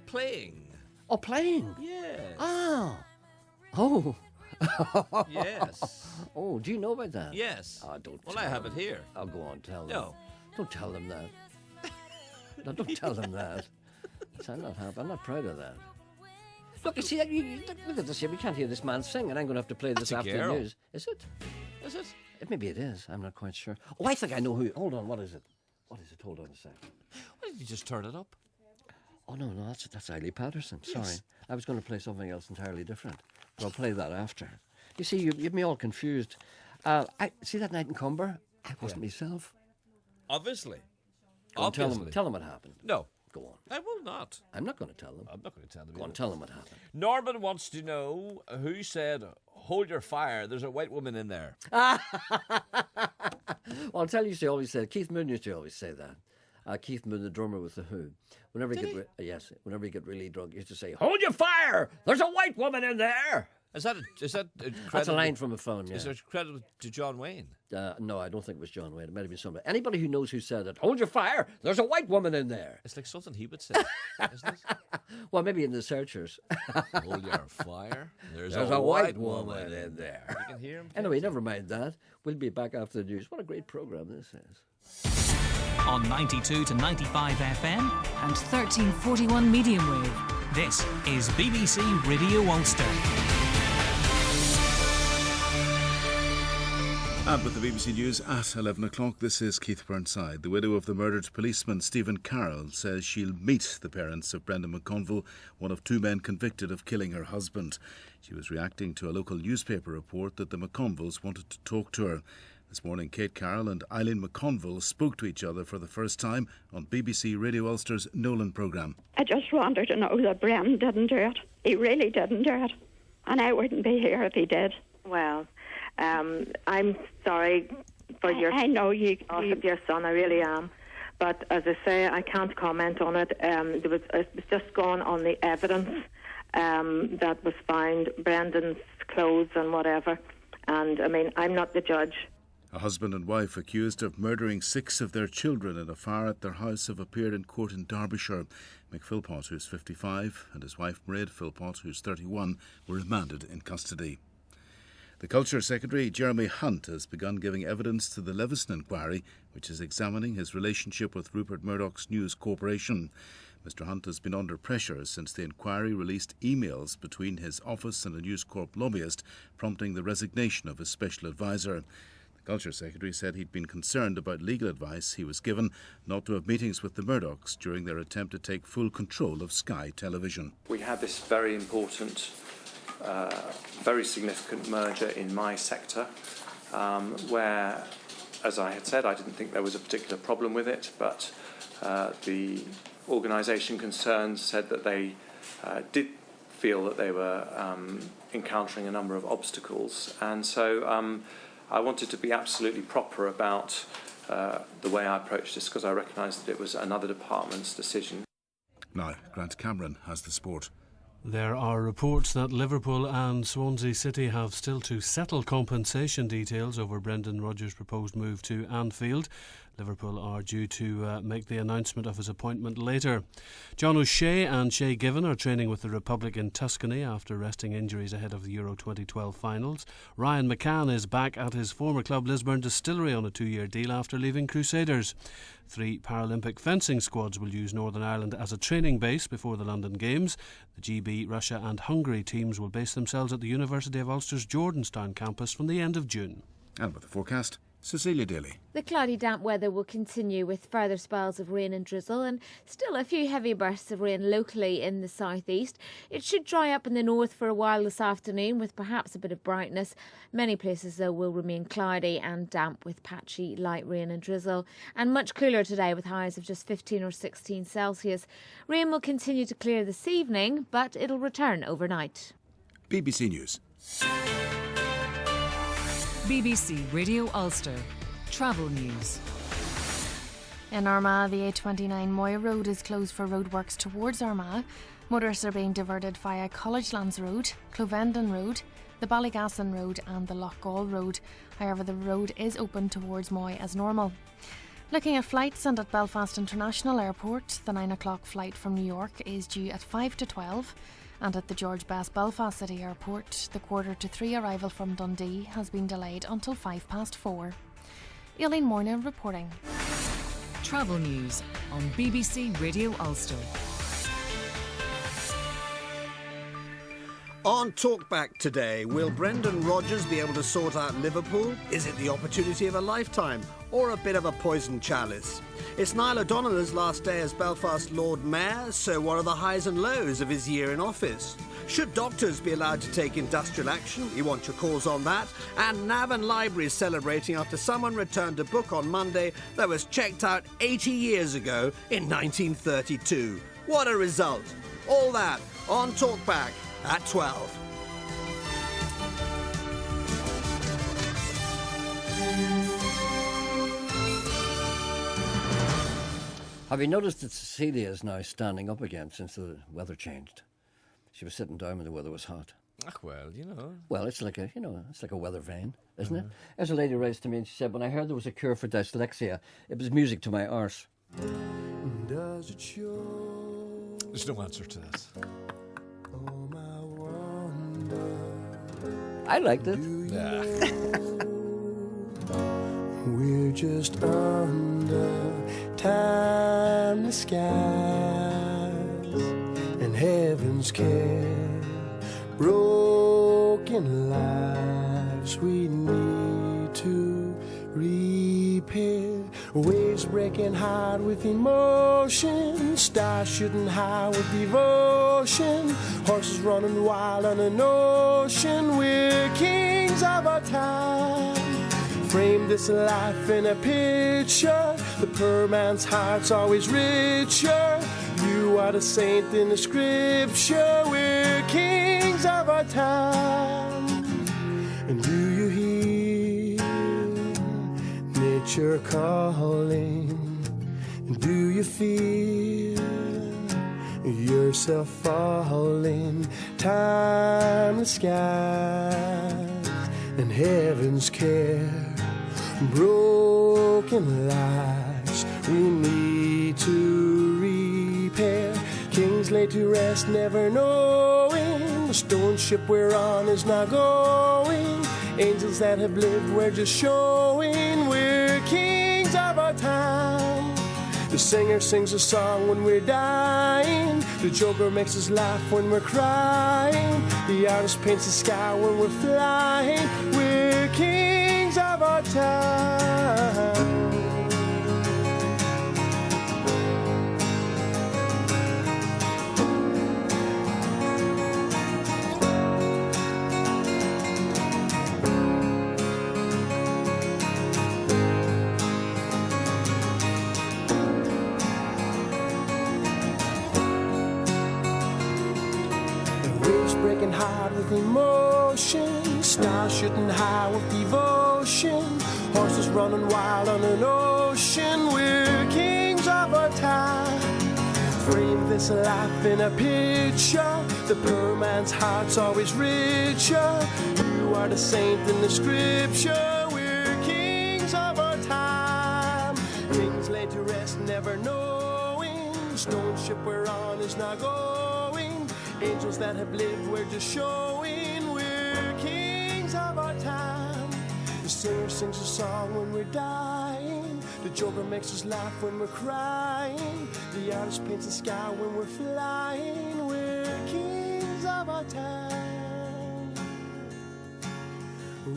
[SPEAKER 4] playing.
[SPEAKER 2] Oh, playing?
[SPEAKER 4] Yes.
[SPEAKER 2] Oh.
[SPEAKER 4] Yes.
[SPEAKER 2] Oh, do you know about that?
[SPEAKER 4] Yes.
[SPEAKER 2] Oh, don't
[SPEAKER 4] Well,
[SPEAKER 2] tell
[SPEAKER 4] I have
[SPEAKER 2] them.
[SPEAKER 4] it here.
[SPEAKER 2] I'll go on, tell them.
[SPEAKER 4] No.
[SPEAKER 2] Don't tell them that. No, don't tell them that. I'm not proud of that. Look, you see, look at this here. We can't hear this man sing, and I'm going to have to play this
[SPEAKER 4] That's a
[SPEAKER 2] after the
[SPEAKER 4] girl.
[SPEAKER 2] news. Is it?
[SPEAKER 4] Is it?
[SPEAKER 2] Maybe it is. I'm not quite sure. Oh, I think I know who. Hold on, what is it? What is it? Hold on a second.
[SPEAKER 4] Why did you just turn it up?
[SPEAKER 2] Oh, no, that's Eileen Patterson. Sorry.
[SPEAKER 4] Yes.
[SPEAKER 2] I was going to play something else entirely different, but I'll play that after. You see, you have me all confused. I see that night in Cumber? I wasn't myself.
[SPEAKER 4] Obviously.
[SPEAKER 2] Go on,
[SPEAKER 4] Obviously.
[SPEAKER 2] tell them what happened.
[SPEAKER 4] No.
[SPEAKER 2] Go on.
[SPEAKER 4] I will not.
[SPEAKER 2] I'm not going to tell them.
[SPEAKER 4] I'm not going to tell them.
[SPEAKER 2] Go on,
[SPEAKER 4] either.
[SPEAKER 2] tell them what happened.
[SPEAKER 4] Norman wants to know who said, hold your fire, there's a white woman in there.
[SPEAKER 2] Well, I'll tell you, she always said, Keith Moon used to always say that. Keith Moon, the drummer with The Who. Whenever he get really drunk, he used to say, hold your fire, there's a white woman in there.
[SPEAKER 4] Is that a credit?
[SPEAKER 2] That's a line from a film, yeah.
[SPEAKER 4] Is there credit to John Wayne?
[SPEAKER 2] No, I don't think it was John Wayne. It might have been somebody. Anybody who knows who said it, hold your fire, there's a white woman in there.
[SPEAKER 4] It's like something he would say, isn't it?
[SPEAKER 2] Well, maybe in The Searchers.
[SPEAKER 4] Hold your fire, there's
[SPEAKER 2] a white woman in there.
[SPEAKER 4] You can hear him.
[SPEAKER 2] Anyway, never mind that. We'll be back after the news. What a great programme this is.
[SPEAKER 5] On 92 to 95 FM,
[SPEAKER 3] And 1341 medium wave.
[SPEAKER 5] this is BBC Radio Ulster.
[SPEAKER 6] And with the BBC News at 11 o'clock, this is Keith Burnside. The widow of the murdered policeman Stephen Carroll says she'll meet the parents of Brendan McConville, one of two men convicted of killing her husband. She was reacting to a local newspaper report that the McConvilles wanted to talk to her. This morning, Kate Carroll and Eileen McConville spoke to each other for the first time on BBC Radio Ulster's Nolan programme.
[SPEAKER 7] I just wanted to know that Brendan didn't do it. He really didn't do it. And I wouldn't be here if he did.
[SPEAKER 8] Well, I'm sorry for your
[SPEAKER 7] I know you.
[SPEAKER 8] loss of your son. I really am. But as I say, I can't comment on it. It was just gone on the evidence that was found, Brendan's clothes and whatever. And, I mean, I'm not the judge.
[SPEAKER 6] A husband and wife accused of murdering 6 of their children in a fire at their house have appeared in court in Derbyshire. Mick Philpott, who's 55, and his wife Mairead Philpott, who's 31, were remanded in custody. The Culture Secretary, Jeremy Hunt, has begun giving evidence to the Leveson inquiry, which is examining his relationship with Rupert Murdoch's News Corporation. Mr Hunt has been under pressure since the inquiry released emails between his office and a News Corp lobbyist, prompting the resignation of his special advisor. The Culture Secretary said he'd been concerned about legal advice he was given not to have meetings with the Murdochs during their attempt to take full control of Sky Television.
[SPEAKER 9] We had this very important very significant merger in my sector where, as I had said, I didn't think there was a particular problem with it, but the organisation concerned said that they did feel that they were encountering a number of obstacles, and so I wanted to be absolutely proper about the way I approached this because I recognised that it was another department's decision.
[SPEAKER 6] Now, Grant Cameron has the sport.
[SPEAKER 10] There are reports that Liverpool and Swansea City have still to settle compensation details over Brendan Rodgers' proposed move to Anfield. Liverpool are due to make the announcement of his appointment later. John O'Shea and Shay Given are training with the Republic in Tuscany after resting injuries ahead of the Euro 2012 finals. Ryan McCann is back at his former club Lisburn Distillery on a 2-year deal after leaving Crusaders. 3 Paralympic fencing squads will use Northern Ireland as a training base before the London Games. The GB, Russia and Hungary teams will base themselves at the University of Ulster's Jordanstown campus from the end of June.
[SPEAKER 6] And with the forecast, Cecilia Daly.
[SPEAKER 11] The cloudy, damp weather will continue with further spells of rain and drizzle and still a few heavy bursts of rain locally in the southeast. It should dry up in the north for a while this afternoon with perhaps a bit of brightness. Many places, though, will remain cloudy and damp with patchy light rain and drizzle. And much cooler today with highs of just 15 or 16 Celsius. Rain will continue to clear this evening, but it'll return overnight.
[SPEAKER 6] BBC News.
[SPEAKER 12] BBC Radio Ulster. Travel news.
[SPEAKER 13] In Armagh, the A29 Moy Road is closed for roadworks towards Armagh. Motorists are being diverted via Collegelands Road, Clovendon Road, the Ballygasson Road and the Lochgall Road. However, the road is open towards Moy as normal. Looking at flights, and at Belfast International Airport, the 9 o'clock flight from New York is due at 5 to 12. And at the George Best Belfast City Airport, the 2:45 arrival from Dundee has been delayed until 4:05. Aileen Morna reporting.
[SPEAKER 12] Travel news on BBC Radio Ulster.
[SPEAKER 14] On Talkback today, will Brendan Rodgers be able to sort out Liverpool? Is it the opportunity of a lifetime or a bit of a poisoned chalice? It's Niall O'Donnell's last day as Belfast Lord Mayor, so what are the highs and lows of his year in office? Should doctors be allowed to take industrial action? You want your calls on that? And Navan Library is celebrating after someone returned a book on Monday that was checked out 80 years ago in 1932. What a result! All that on Talkback at 12.
[SPEAKER 2] Have you noticed that Cecilia is now standing up again since the weather changed? She was sitting down when the weather was hot.
[SPEAKER 4] Well, you know.
[SPEAKER 2] Well, it's like a weather vane, isn't it? As a lady writes to me and she said, when I heard there was a cure for dyslexia, it was music to my arse.
[SPEAKER 3] Does it show?
[SPEAKER 4] There's no answer to this.
[SPEAKER 3] Oh, my wonder.
[SPEAKER 2] I liked it.
[SPEAKER 4] Yeah.
[SPEAKER 3] We're just under timeless skies and heaven's care. Broken lives we need to repair. Waves breaking hard with emotion, stars shooting high with devotion, horses running wild on an ocean. We're kings of our time. Frame this life in a picture. The poor man's heart's always richer. You are the saint in the scripture. We're kings of our time. And do you hear
[SPEAKER 15] nature calling? Do you feel yourself falling? Timeless skies and heaven's care, broken lives we need to repair. Kings lay to rest never knowing the stone ship we're on is now going. Angels that have lived we're just showing we're kings of our time. The singer sings a song when we're dying. The joker makes us laugh when we're crying. The artist paints the sky when we're flying. We're kings of our time. Breaking hard with emotion, stars shooting high with devotion, horses running wild on an ocean. We're kings of our time. Frame this life in a picture. The poor man's heart's always richer. You are the saint in the scripture. We're kings of our time. Kings laid to rest, never knowing the stone ship we're on is now going. Angels that have lived, we're just showing we're kings of our time. The singer sings a song when we're dying. The joker makes us laugh when we're crying. The artist paints the sky when we're flying. We're kings of our time.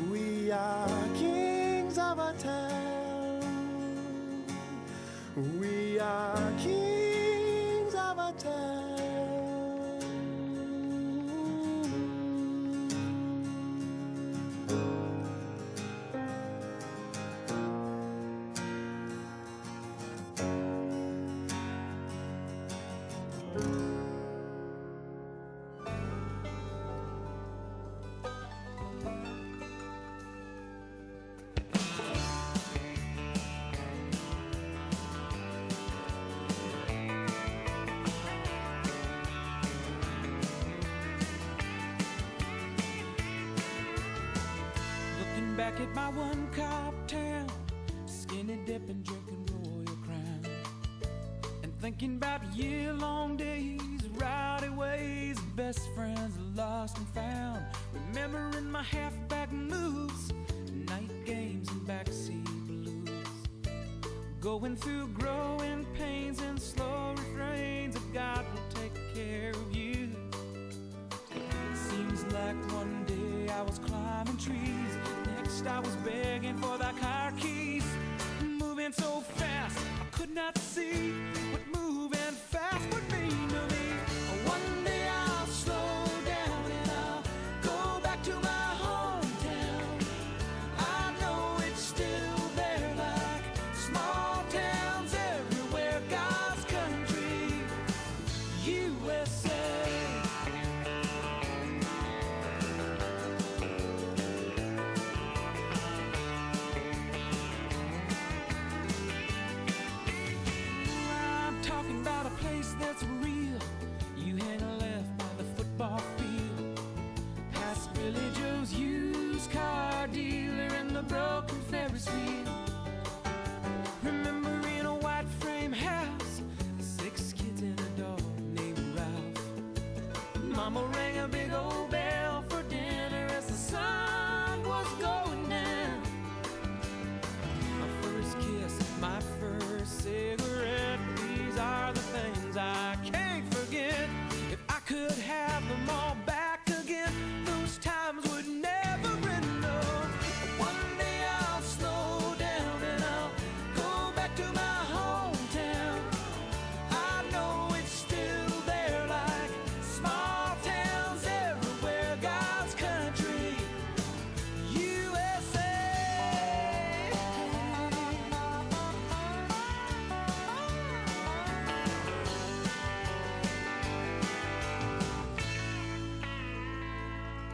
[SPEAKER 15] We are kings of our time. We are kings of our time.
[SPEAKER 16] Back at my one cop town, skinny dipping, drinking Royal Crown, and thinking about year-long days, rowdy ways, best friends lost and found, remembering my halfback moves, night games and backseat blues, going through growing pains and slow refrains of God will take care of you. It seems like one day I was climbing trees, I was begging for the car keys, moving so fast I could not see what moving fast would mean to me. One day I'll slow down and I'll go back to my hometown. I know it's still there like small towns everywhere, God's country, USA. That's real. You hang left by the football field, past Billy Joe's used car dealer and the broken Ferris wheel. Remembering a white frame house, 6 kids and a dog named Ralph. Mama rang a big old bell for dinner as the sun was going down. My first kiss, my first cigarette, these are the things I can't forget. If I could have them all back again, those times would never end. No. One day I'll slow down and I'll go back to my hometown. I know it's still there like small towns everywhere, God's country, USA.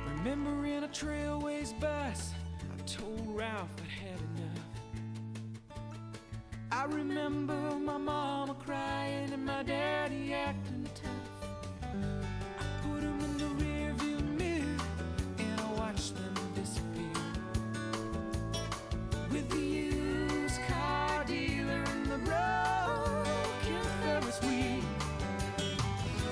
[SPEAKER 16] Remembering a Trailways bus, I told Ralph I'd had enough. I remember my mama crying and my daddy acting tough. I put them in the rearview mirror and I watched them disappear. With the used car dealer and the broken Ferris wheel.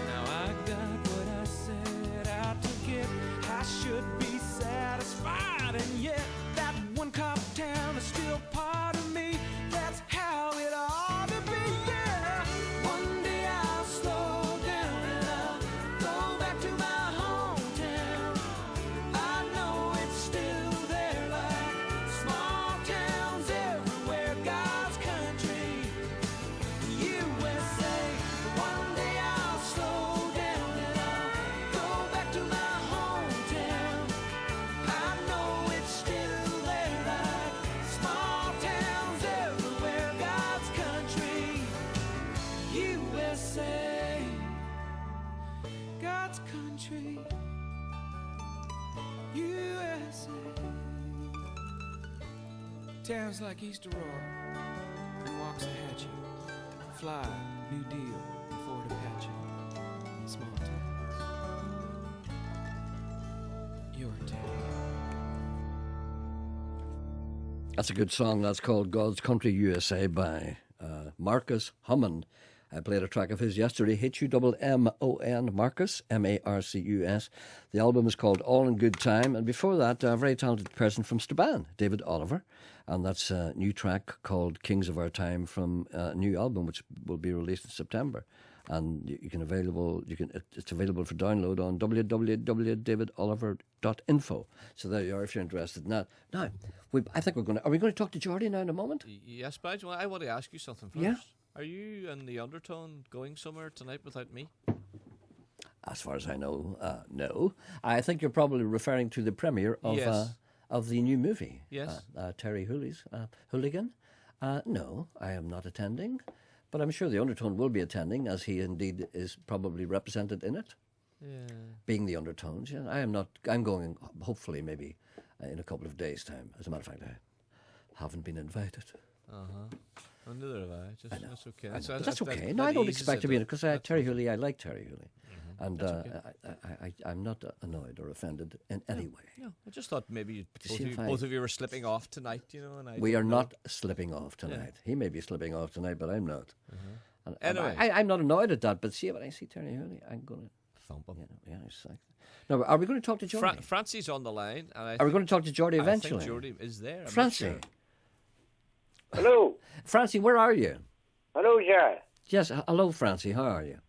[SPEAKER 16] Now I got what I set out to get. I should be satisfied, and yet that one cop town is still part of me. That's how it ought to be, yeah. One day I'll slow down and I'll go back to my hometown. I know it's still there, like small towns everywhere. God's country, USA. One day I'll slow down and I'll go back to my hometown. I know it's still there, like small towns everywhere. God's country, USA. God's country, USA. Towns like East Aurora and Waxahachie, Fly, New Deal, and Fort Apache, and small towns. Your town.
[SPEAKER 2] That's a good song. That's called God's Country USA by Marcus Hummon. I played a track of his yesterday, Hummon, Marcus, Marcus. The album is called All in Good Time. And before that, a very talented person from Strabane, David Oliver. And that's a new track called Kings of Our Time from a new album, which will be released in September. And it's available for download on www.davidoliver.info. So there you are if you're interested in that. Now, I think are we going to talk to Jordy now in a moment?
[SPEAKER 4] Yes, Badge. Well, I want to ask you something first.
[SPEAKER 2] Yeah?
[SPEAKER 4] Are you and the Undertone going somewhere tonight without me?
[SPEAKER 2] As far as I know, no. I think you're probably referring to the premiere of
[SPEAKER 4] Yes.
[SPEAKER 2] Of the new movie.
[SPEAKER 4] Yes.
[SPEAKER 2] Terry Hooligan. No, I am not attending. But I'm sure the Undertone will be attending, as he indeed is probably represented in it.
[SPEAKER 4] Yeah.
[SPEAKER 2] Being the Undertones, yeah. I am not. I'm going, hopefully, maybe in a couple of days' time. As a matter of fact, I haven't been invited.
[SPEAKER 4] Well, neither have I. That's okay.
[SPEAKER 2] But that's okay. No, I don't expect to be in it, because Terry Hooley, I like Terry Hooley. And I'm not annoyed or offended in any way.
[SPEAKER 4] No, I just thought maybe both of you were slipping off tonight, and
[SPEAKER 2] we are not slipping off tonight. Yeah. He may be slipping off tonight, but I'm not. And
[SPEAKER 4] anyway,
[SPEAKER 2] I'm not annoyed at that. But see, when I see Terry Hooley, I'm going to
[SPEAKER 4] thump him.
[SPEAKER 2] Yeah, exactly. No, are we going to talk to Jordy?
[SPEAKER 4] Francie's on the line. And
[SPEAKER 2] are we going to talk to Jordy eventually?
[SPEAKER 4] I think Jordy is there.
[SPEAKER 2] Francie.
[SPEAKER 17] Hello.
[SPEAKER 2] Francie, where are you?
[SPEAKER 17] Hello, Gerry.
[SPEAKER 2] Yes, hello, Francie. How are you?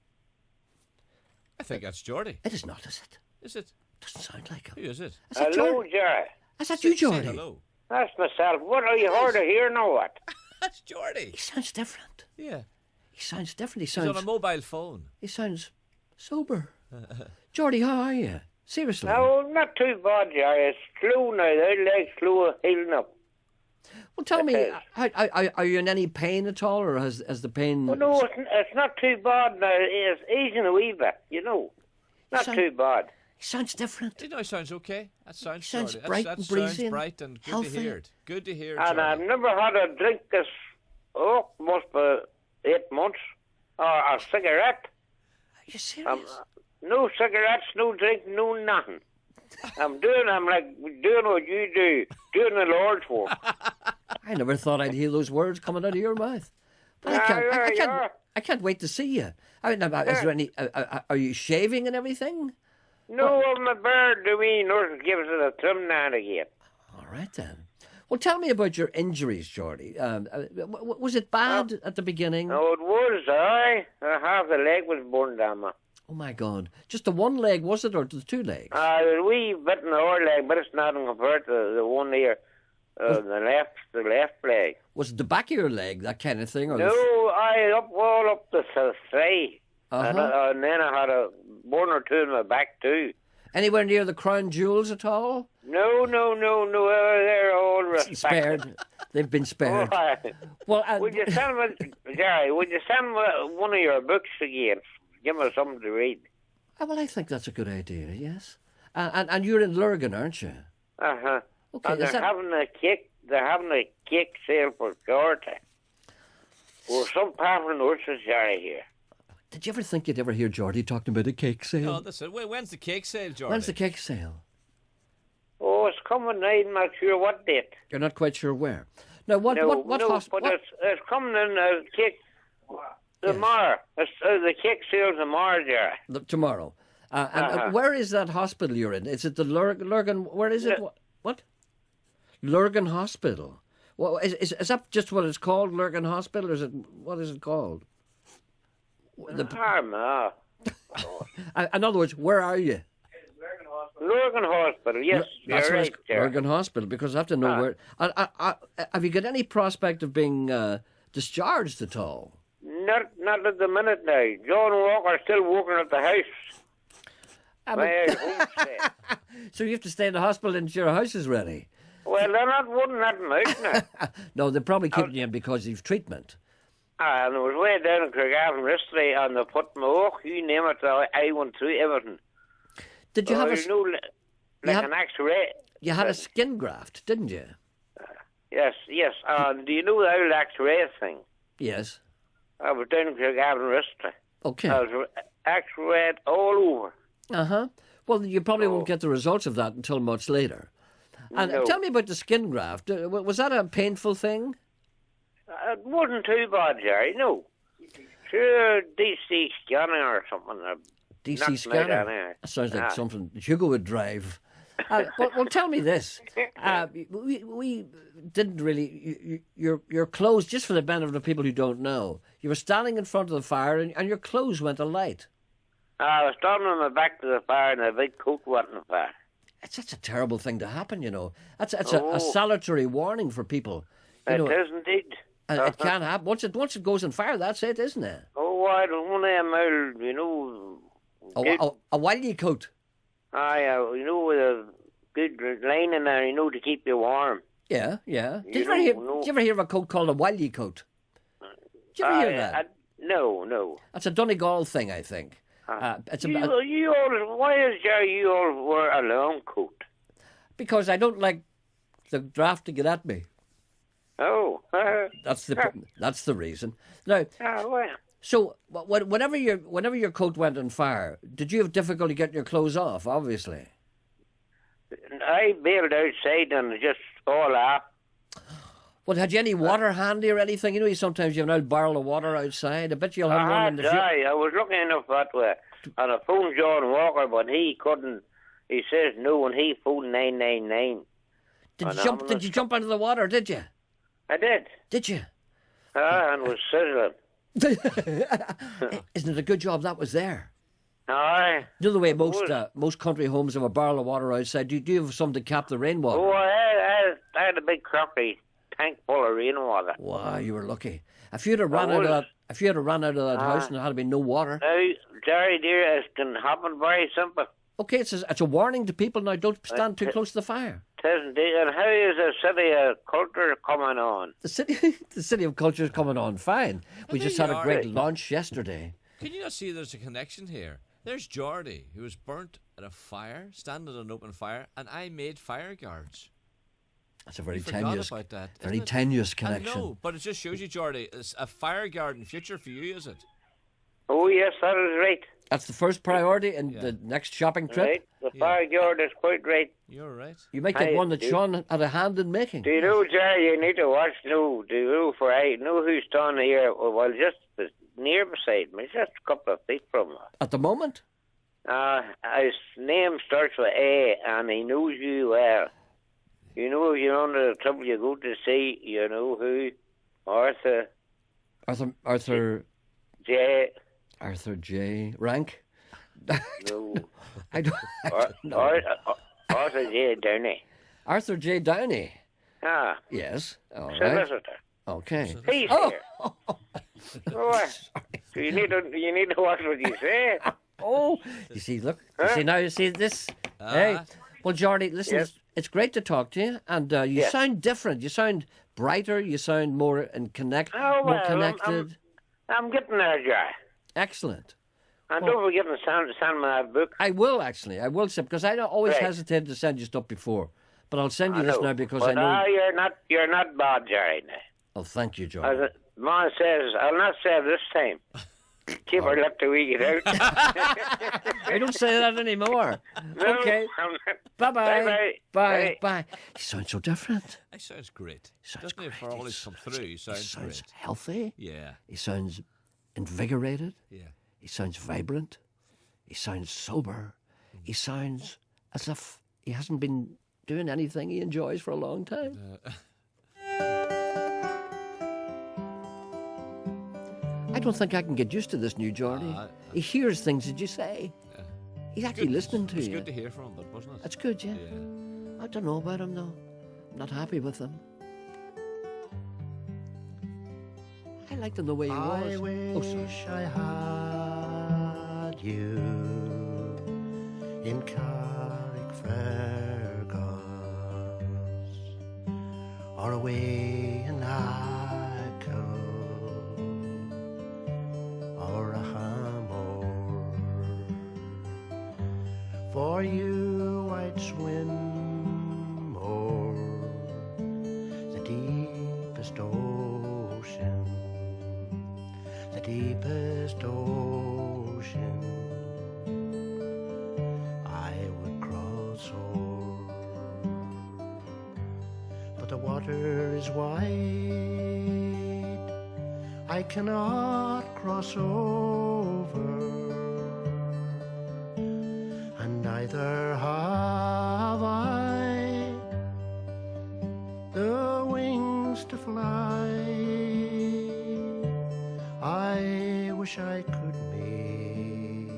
[SPEAKER 4] I think that's Jordy.
[SPEAKER 2] It is not, is it?
[SPEAKER 4] Is it?
[SPEAKER 2] Doesn't sound like him.
[SPEAKER 4] Who is it?
[SPEAKER 17] Hello, Gerry.
[SPEAKER 2] Is that you, Jordy?
[SPEAKER 4] Hello.
[SPEAKER 17] That's myself. What are you hard of hearing or what?
[SPEAKER 4] That's Jordy.
[SPEAKER 2] He sounds different.
[SPEAKER 4] Yeah.
[SPEAKER 2] He sounds different.
[SPEAKER 4] He's on a mobile phone.
[SPEAKER 2] He sounds sober. Jordy, how are you? Seriously?
[SPEAKER 17] No, not too bad, Gerry. It's slow now. The leg's slow healing up.
[SPEAKER 2] Well, tell me, are you in any pain at all, or has the pain...
[SPEAKER 17] Well, no, it's not too bad now. It's easing a wee bit, Not too bad.
[SPEAKER 2] He sounds different.
[SPEAKER 4] He sounds okay. That sounds
[SPEAKER 2] bright and breezy.
[SPEAKER 4] Sounds bright and good
[SPEAKER 2] healthy.
[SPEAKER 4] to hear it. Good to hear it,
[SPEAKER 17] And I've never had a drink this, must be 8 months. Or a cigarette.
[SPEAKER 2] Are you serious?
[SPEAKER 17] No cigarettes, no drink, no nothing. I'm like doing what you do, doing the Lord's work.
[SPEAKER 2] I never thought I'd hear those words coming out of your mouth. But I can't wait to see you. I mean, is there any? Are you shaving and everything?
[SPEAKER 17] No, my bird, the wee nurse gives it a trim now and again.
[SPEAKER 2] All right then. Well, tell me about your injuries, Jordy. Was it bad at the beginning?
[SPEAKER 17] No, it was. Half the leg was burned down, man.
[SPEAKER 2] Oh my God! Just the one leg, was it, or the two legs?
[SPEAKER 17] A wee bit in the other leg, but it's nothing compared to the one here, the left leg.
[SPEAKER 2] Was it the back of your leg, that kind of thing? Or
[SPEAKER 17] no, all up the thigh, and then I had a one or two in my back too.
[SPEAKER 2] Anywhere near the crown jewels at all?
[SPEAKER 17] No. They're all respected.
[SPEAKER 2] Spared. They've been spared.
[SPEAKER 17] Oh,
[SPEAKER 2] well,
[SPEAKER 17] would you send me, Gerry? Would you send me one of your books again? Give me something to read.
[SPEAKER 2] Well, I think that's a good idea. Yes, and you're in Lurgan, aren't you?
[SPEAKER 17] Okay. And
[SPEAKER 2] is
[SPEAKER 17] they're having a cake sale for Corte. Well, some powerful nurses, Gerry, here.
[SPEAKER 2] Did you ever think you'd ever hear Geordie talking about a cake sale?
[SPEAKER 4] No, that's it. When's the cake sale, Geordie?
[SPEAKER 2] When's the cake sale?
[SPEAKER 17] Oh, it's coming. I'm not sure what date.
[SPEAKER 2] You're not quite sure where. Now, what
[SPEAKER 17] But it's coming in cake tomorrow. The cake sale's tomorrow, Gerry.
[SPEAKER 2] Tomorrow. And where is that hospital you're in? Is it the Lurgan? Where is it? What? Lurgan Hospital. Well, is that just what it's called, Lurgan Hospital, or what is it called?
[SPEAKER 17] Armagh.
[SPEAKER 2] In other words, where are you?
[SPEAKER 17] Lurgan Hospital, yes.
[SPEAKER 2] That's
[SPEAKER 17] you're
[SPEAKER 2] right,
[SPEAKER 17] right, Gerry.
[SPEAKER 2] Lurgan Hospital, because I have to know where. Have you got any prospect of being discharged at all?
[SPEAKER 17] Not at the minute now. John Walker's still working at the house.
[SPEAKER 2] So you have to stay in the hospital until your house is ready?
[SPEAKER 17] Well, they're not wanting that out now.
[SPEAKER 2] No, they're probably keeping you in because you've treatment.
[SPEAKER 17] And it was way down in Craigavon yesterday, and they put my oak, you name it, I went through everything.
[SPEAKER 2] Did you have
[SPEAKER 17] an X-ray?
[SPEAKER 2] You had a skin graft, didn't you?
[SPEAKER 17] Yes. Do you know the old X-ray thing?
[SPEAKER 2] Yes.
[SPEAKER 17] I was down in Craigavon yesterday.
[SPEAKER 2] Okay.
[SPEAKER 17] I was X-rayed all over.
[SPEAKER 2] Uh-huh. Well, you probably won't get the results of that until much later. And tell me about the skin graft. Was that a painful thing?
[SPEAKER 17] It wasn't too bad, Gerry, no. Sure, DC scanning or something.
[SPEAKER 2] DC scanner? That sounds like something Hugo would drive. Well, tell me this. We didn't really... Your clothes, just for the benefit of people who don't know, you were standing in front of the fire and your clothes went alight.
[SPEAKER 17] I was standing on my back to the fire and a big coat went in the fire.
[SPEAKER 2] It's such a terrible thing to happen, you know. It's a salutary warning for people.
[SPEAKER 17] It is indeed.
[SPEAKER 2] It can happen. Once it goes on fire, that's it, isn't it?
[SPEAKER 17] Oh, I don't want to, you know...
[SPEAKER 2] A wildy coat?
[SPEAKER 17] You know, with a good lining there, you know, to keep you warm.
[SPEAKER 2] Yeah. Did you ever hear of a coat called a wildy coat? Did you ever hear that?
[SPEAKER 17] No.
[SPEAKER 2] That's a Donegal thing, I think.
[SPEAKER 17] Why is Gerry, you all wear a long coat?
[SPEAKER 2] Because I don't like the draft to get at me.
[SPEAKER 17] Oh.
[SPEAKER 2] That's the reason. Now, so whenever your coat went on fire, did you have difficulty getting your clothes off? Obviously.
[SPEAKER 17] I bailed outside and just all off.
[SPEAKER 2] Well, had you any water handy or anything? You know, sometimes you have an old barrel of water outside. I bet you'll have one in the future.
[SPEAKER 17] I was looking enough that way. And I phoned John Walker, but he couldn't. He says no, and he phoned 999.
[SPEAKER 2] Did you jump into the water, did you?
[SPEAKER 17] I did.
[SPEAKER 2] Did you?
[SPEAKER 17] And was sizzling.
[SPEAKER 2] Isn't it a good job that was there?
[SPEAKER 17] Aye.
[SPEAKER 2] The other way most country homes have a barrel of water outside. Do you have something to cap the rainwater?
[SPEAKER 17] Oh, I had a big crockery tank full of rainwater.
[SPEAKER 2] Wow, you were lucky. If you'd have run out of that house and there had been no water.
[SPEAKER 17] Now, Gerry dear, it can happen very simple.
[SPEAKER 2] Okay, it's a warning to people now. Don't stand too close to the fire.
[SPEAKER 17] It is indeed. And how is the City of Culture coming on?
[SPEAKER 2] The City of Culture is coming on fine. We just had a great launch yesterday.
[SPEAKER 4] Can you not see there's a connection here? There's Geordie, who was burnt at a fire, standing at an open fire, and I made fire guards.
[SPEAKER 2] That's a very
[SPEAKER 4] tenuous connection. I know, but it just shows you, Geordie, it's a fire guard in future for you, is it?
[SPEAKER 17] Oh, yes, that is right.
[SPEAKER 2] That's the first priority in the next shopping trip?
[SPEAKER 17] Right, the fire guard is quite right.
[SPEAKER 4] You're right.
[SPEAKER 2] You might get one that Sean had a hand in making.
[SPEAKER 17] Do you know, Gerry, you need to watch now. Do you know, for I know who's standing here, well, just near beside me, just a couple of feet from me.
[SPEAKER 2] At the moment?
[SPEAKER 17] His name starts with A, and he knows you well. You know, if you're on the club you go to see, you know who? Arthur J.
[SPEAKER 2] Arthur J. Rank?
[SPEAKER 17] No.
[SPEAKER 2] I don't know.
[SPEAKER 17] Arthur J. Downey.
[SPEAKER 2] Arthur J. Downey?
[SPEAKER 17] Ah.
[SPEAKER 2] Yes. All right.
[SPEAKER 17] Solicitor.
[SPEAKER 2] Okay.
[SPEAKER 17] He's here. So you need to watch what you say.
[SPEAKER 2] You see, look. You see this. Hey. Well, Geordie, listen,
[SPEAKER 17] Yes.
[SPEAKER 2] it's great to talk to you, and you sound different. You sound brighter. You sound more more connected.
[SPEAKER 17] I'm getting there, Gerry.
[SPEAKER 2] Excellent.
[SPEAKER 17] And don't forget to send me that book.
[SPEAKER 2] I will, actually. I will, because I always hesitated to send you stuff before. But I'll send you this now because I know...
[SPEAKER 17] you're not bad, Gerry.
[SPEAKER 2] Oh, thank you, George.
[SPEAKER 17] Man says, I'll not say it this time. Keep her lip to week it out.
[SPEAKER 2] I don't say that anymore.
[SPEAKER 17] No,
[SPEAKER 2] Okay. Bye-bye.
[SPEAKER 17] Bye-bye.
[SPEAKER 2] Bye. Bye. He sounds so different.
[SPEAKER 4] He sounds great.
[SPEAKER 2] Sounds
[SPEAKER 4] Doesn't he? For all he's come through, he sounds great.
[SPEAKER 2] Healthy.
[SPEAKER 4] Yeah.
[SPEAKER 2] He sounds invigorated.
[SPEAKER 4] Yeah.
[SPEAKER 2] He sounds vibrant. He sounds sober. He sounds as if he hasn't been doing anything he enjoys for a long time. I don't think I can get used to this new Geordie. He hears things that you say. He's actually listening to
[SPEAKER 4] It's
[SPEAKER 2] you.
[SPEAKER 4] good to hear from him, but wasn't it?
[SPEAKER 2] That's good, yeah. I don't know about him, though. I'm not happy with him. I liked him the way he was.
[SPEAKER 18] I wish I had you in Carrickfergus or away in Ackle or a Hamor. For you I'd swim o'er the deepest ocean, the deepest ocean I would cross o'er. But the water is wide, I cannot cross over, and neither have I the wings to fly. I wish I could meet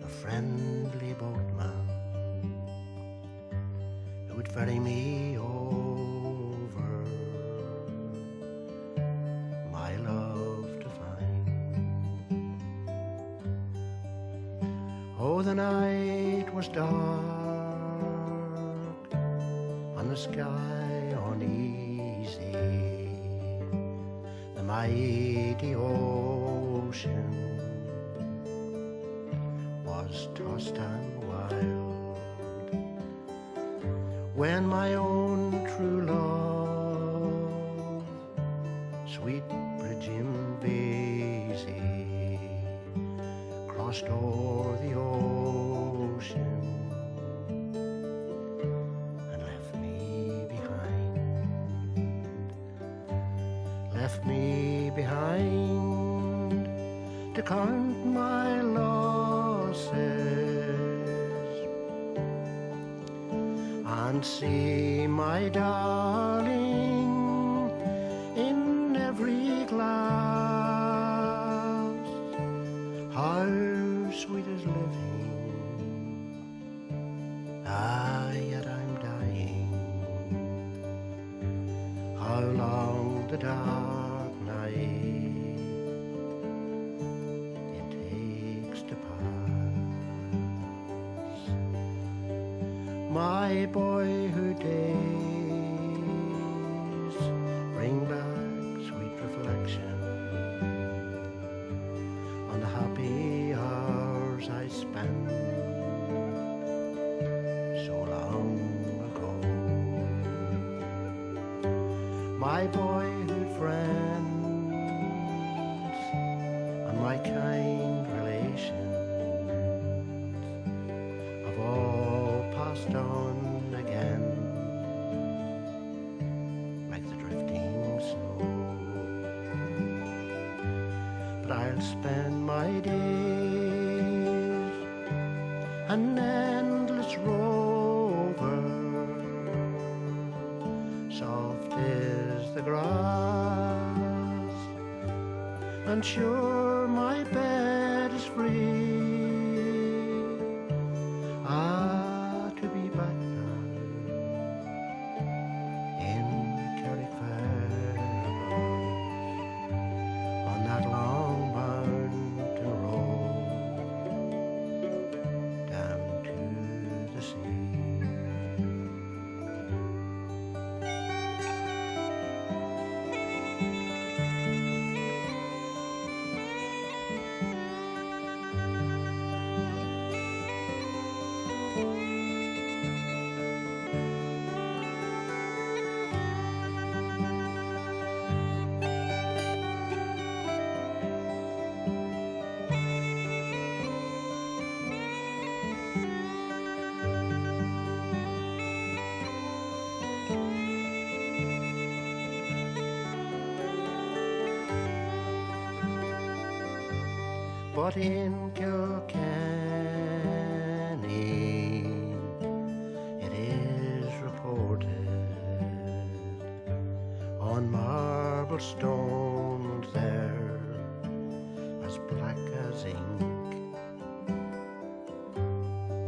[SPEAKER 18] a friendly boatman who would ferry me over, my love to find. Oh, the night was dark and the sky uneasy, the mighty ocean was tossed and wild, when my own true love, sweet Bridgim Vesey, crossed o'er the ocean and left me behind, left me behind to count my losses and see my darling in every glass. How sweet is living, yet I'm dying. How long the dark night it takes to pass. My boyhood days bring back sweet reflection on the happy hours I spent so long ago. My boyhood friends and my kind relations have all passed on again like the drifting snow. But I'll spend my days an endless rover, soft is the grass, and sure my bed is free. To be back now in Carrickfergus on that long mountain road down to the sea. but in Kilkenny it is reported on marble stones there as black as ink,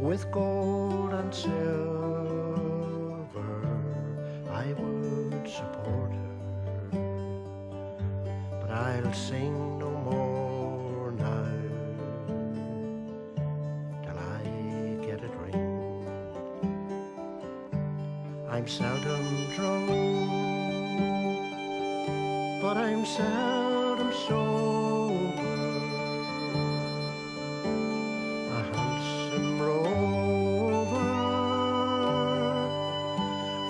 [SPEAKER 18] with gold and silver I would support her, but I'll sing no more now till I get it ring. I'm seldom drunk, but I'm seldom sober. A handsome rover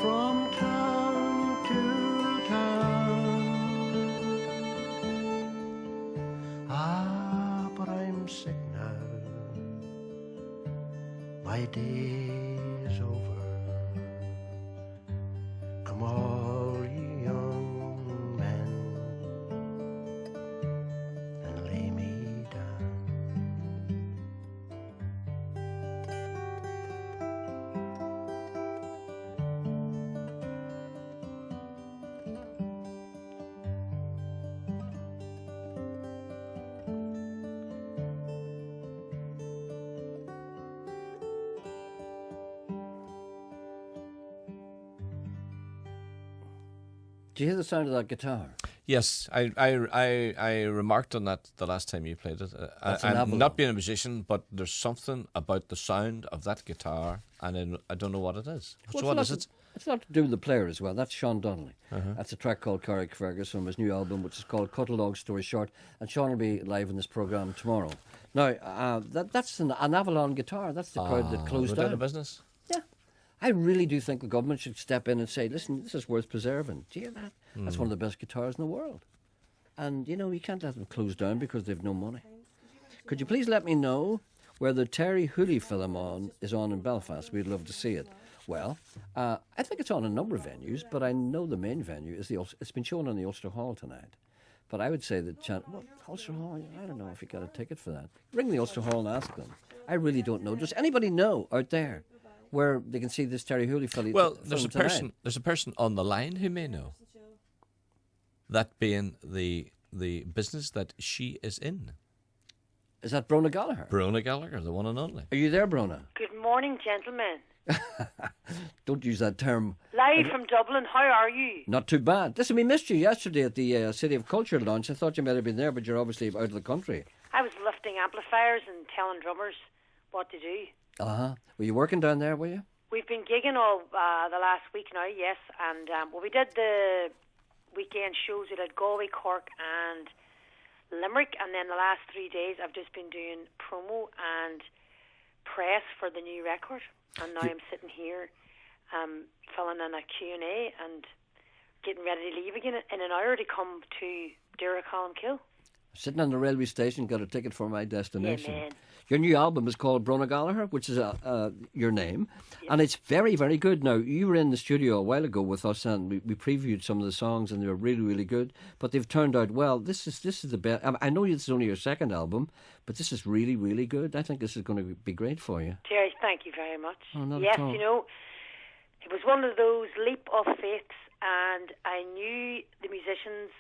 [SPEAKER 18] from town to town. Ah, but I'm sick now, my day is over. Come all ye young men and lay me down.
[SPEAKER 2] Do you hear the sound of that guitar?
[SPEAKER 4] Yes, I remarked on that the last time you played it.
[SPEAKER 2] That's an
[SPEAKER 4] I'm
[SPEAKER 2] Avalon.
[SPEAKER 4] not being a musician, but there's something about the sound of that guitar, and I don't know what it is.
[SPEAKER 2] Well,
[SPEAKER 4] So what is it?
[SPEAKER 2] It's not to do with the player as well. That's Sean Donnelly.
[SPEAKER 4] Uh-huh.
[SPEAKER 2] That's a track called Carrick Fergus from his new album, which is called Cut a Long Story Short. And Sean will be live in this programme tomorrow. Now, that's an Avalon guitar. That's the crowd that closed
[SPEAKER 4] We're out
[SPEAKER 2] down.
[SPEAKER 4] of business.
[SPEAKER 2] Yeah. I really do think the government should step in and say, listen, this is worth preserving. Do you hear that? That's one of the best guitars in the world. And, you know, you can't let them close down because they've no money. Could you please let me know where the Terry Hooley film is on in Belfast? We'd love to see it. Well, I think it's on a number of venues, but I know the main venue is it's been shown on the Ulster Hall tonight. But I would say that Ulster Hall, I don't know if you got a ticket for that. Ring the Ulster Hall and ask them. I really don't know. Does anybody know out there where they can see this Terry Hooley film?
[SPEAKER 4] Well, there's a
[SPEAKER 2] tonight?
[SPEAKER 4] person. There's a person on the line who may know. That being the business that she is in.
[SPEAKER 2] Is that Brona Gallagher?
[SPEAKER 4] Brona Gallagher, the one and only.
[SPEAKER 2] Are you there, Brona?
[SPEAKER 19] Good morning, gentlemen.
[SPEAKER 2] Don't use that term.
[SPEAKER 19] Live from Dublin, how are you?
[SPEAKER 2] Not too bad. Listen, we missed you yesterday at the City of Culture launch. I thought you might have been there, but you're obviously out of the country.
[SPEAKER 19] I was lifting amplifiers and telling drummers what to do.
[SPEAKER 2] Uh-huh. Were you working down there, were you?
[SPEAKER 19] We've been gigging all the last week now, yes. And we did the weekend shows. We did Galway, Cork and Limerick. And then the last 3 days I've just been doing promo and press for the new record. And now I'm sitting here filling in a Q&A and getting ready to leave again in an hour to come to Duracolmkill.
[SPEAKER 2] Sitting on the railway station, got a ticket for my destination.
[SPEAKER 19] Yeah, man.
[SPEAKER 2] Your new album is called Brona Gallagher, which is your name, and it's very, very good. Now, you were in the studio a while ago with us, and we previewed some of the songs, and they were really, really good. But they've turned out well. This is the best. I know this is only your second album, but this is really, really good. I think this is going to be great for you.
[SPEAKER 19] Gerry, thank you very much.
[SPEAKER 2] Oh, not
[SPEAKER 19] yes,
[SPEAKER 2] at all.
[SPEAKER 19] you know, it was one of those leap of faiths, and I knew the musicians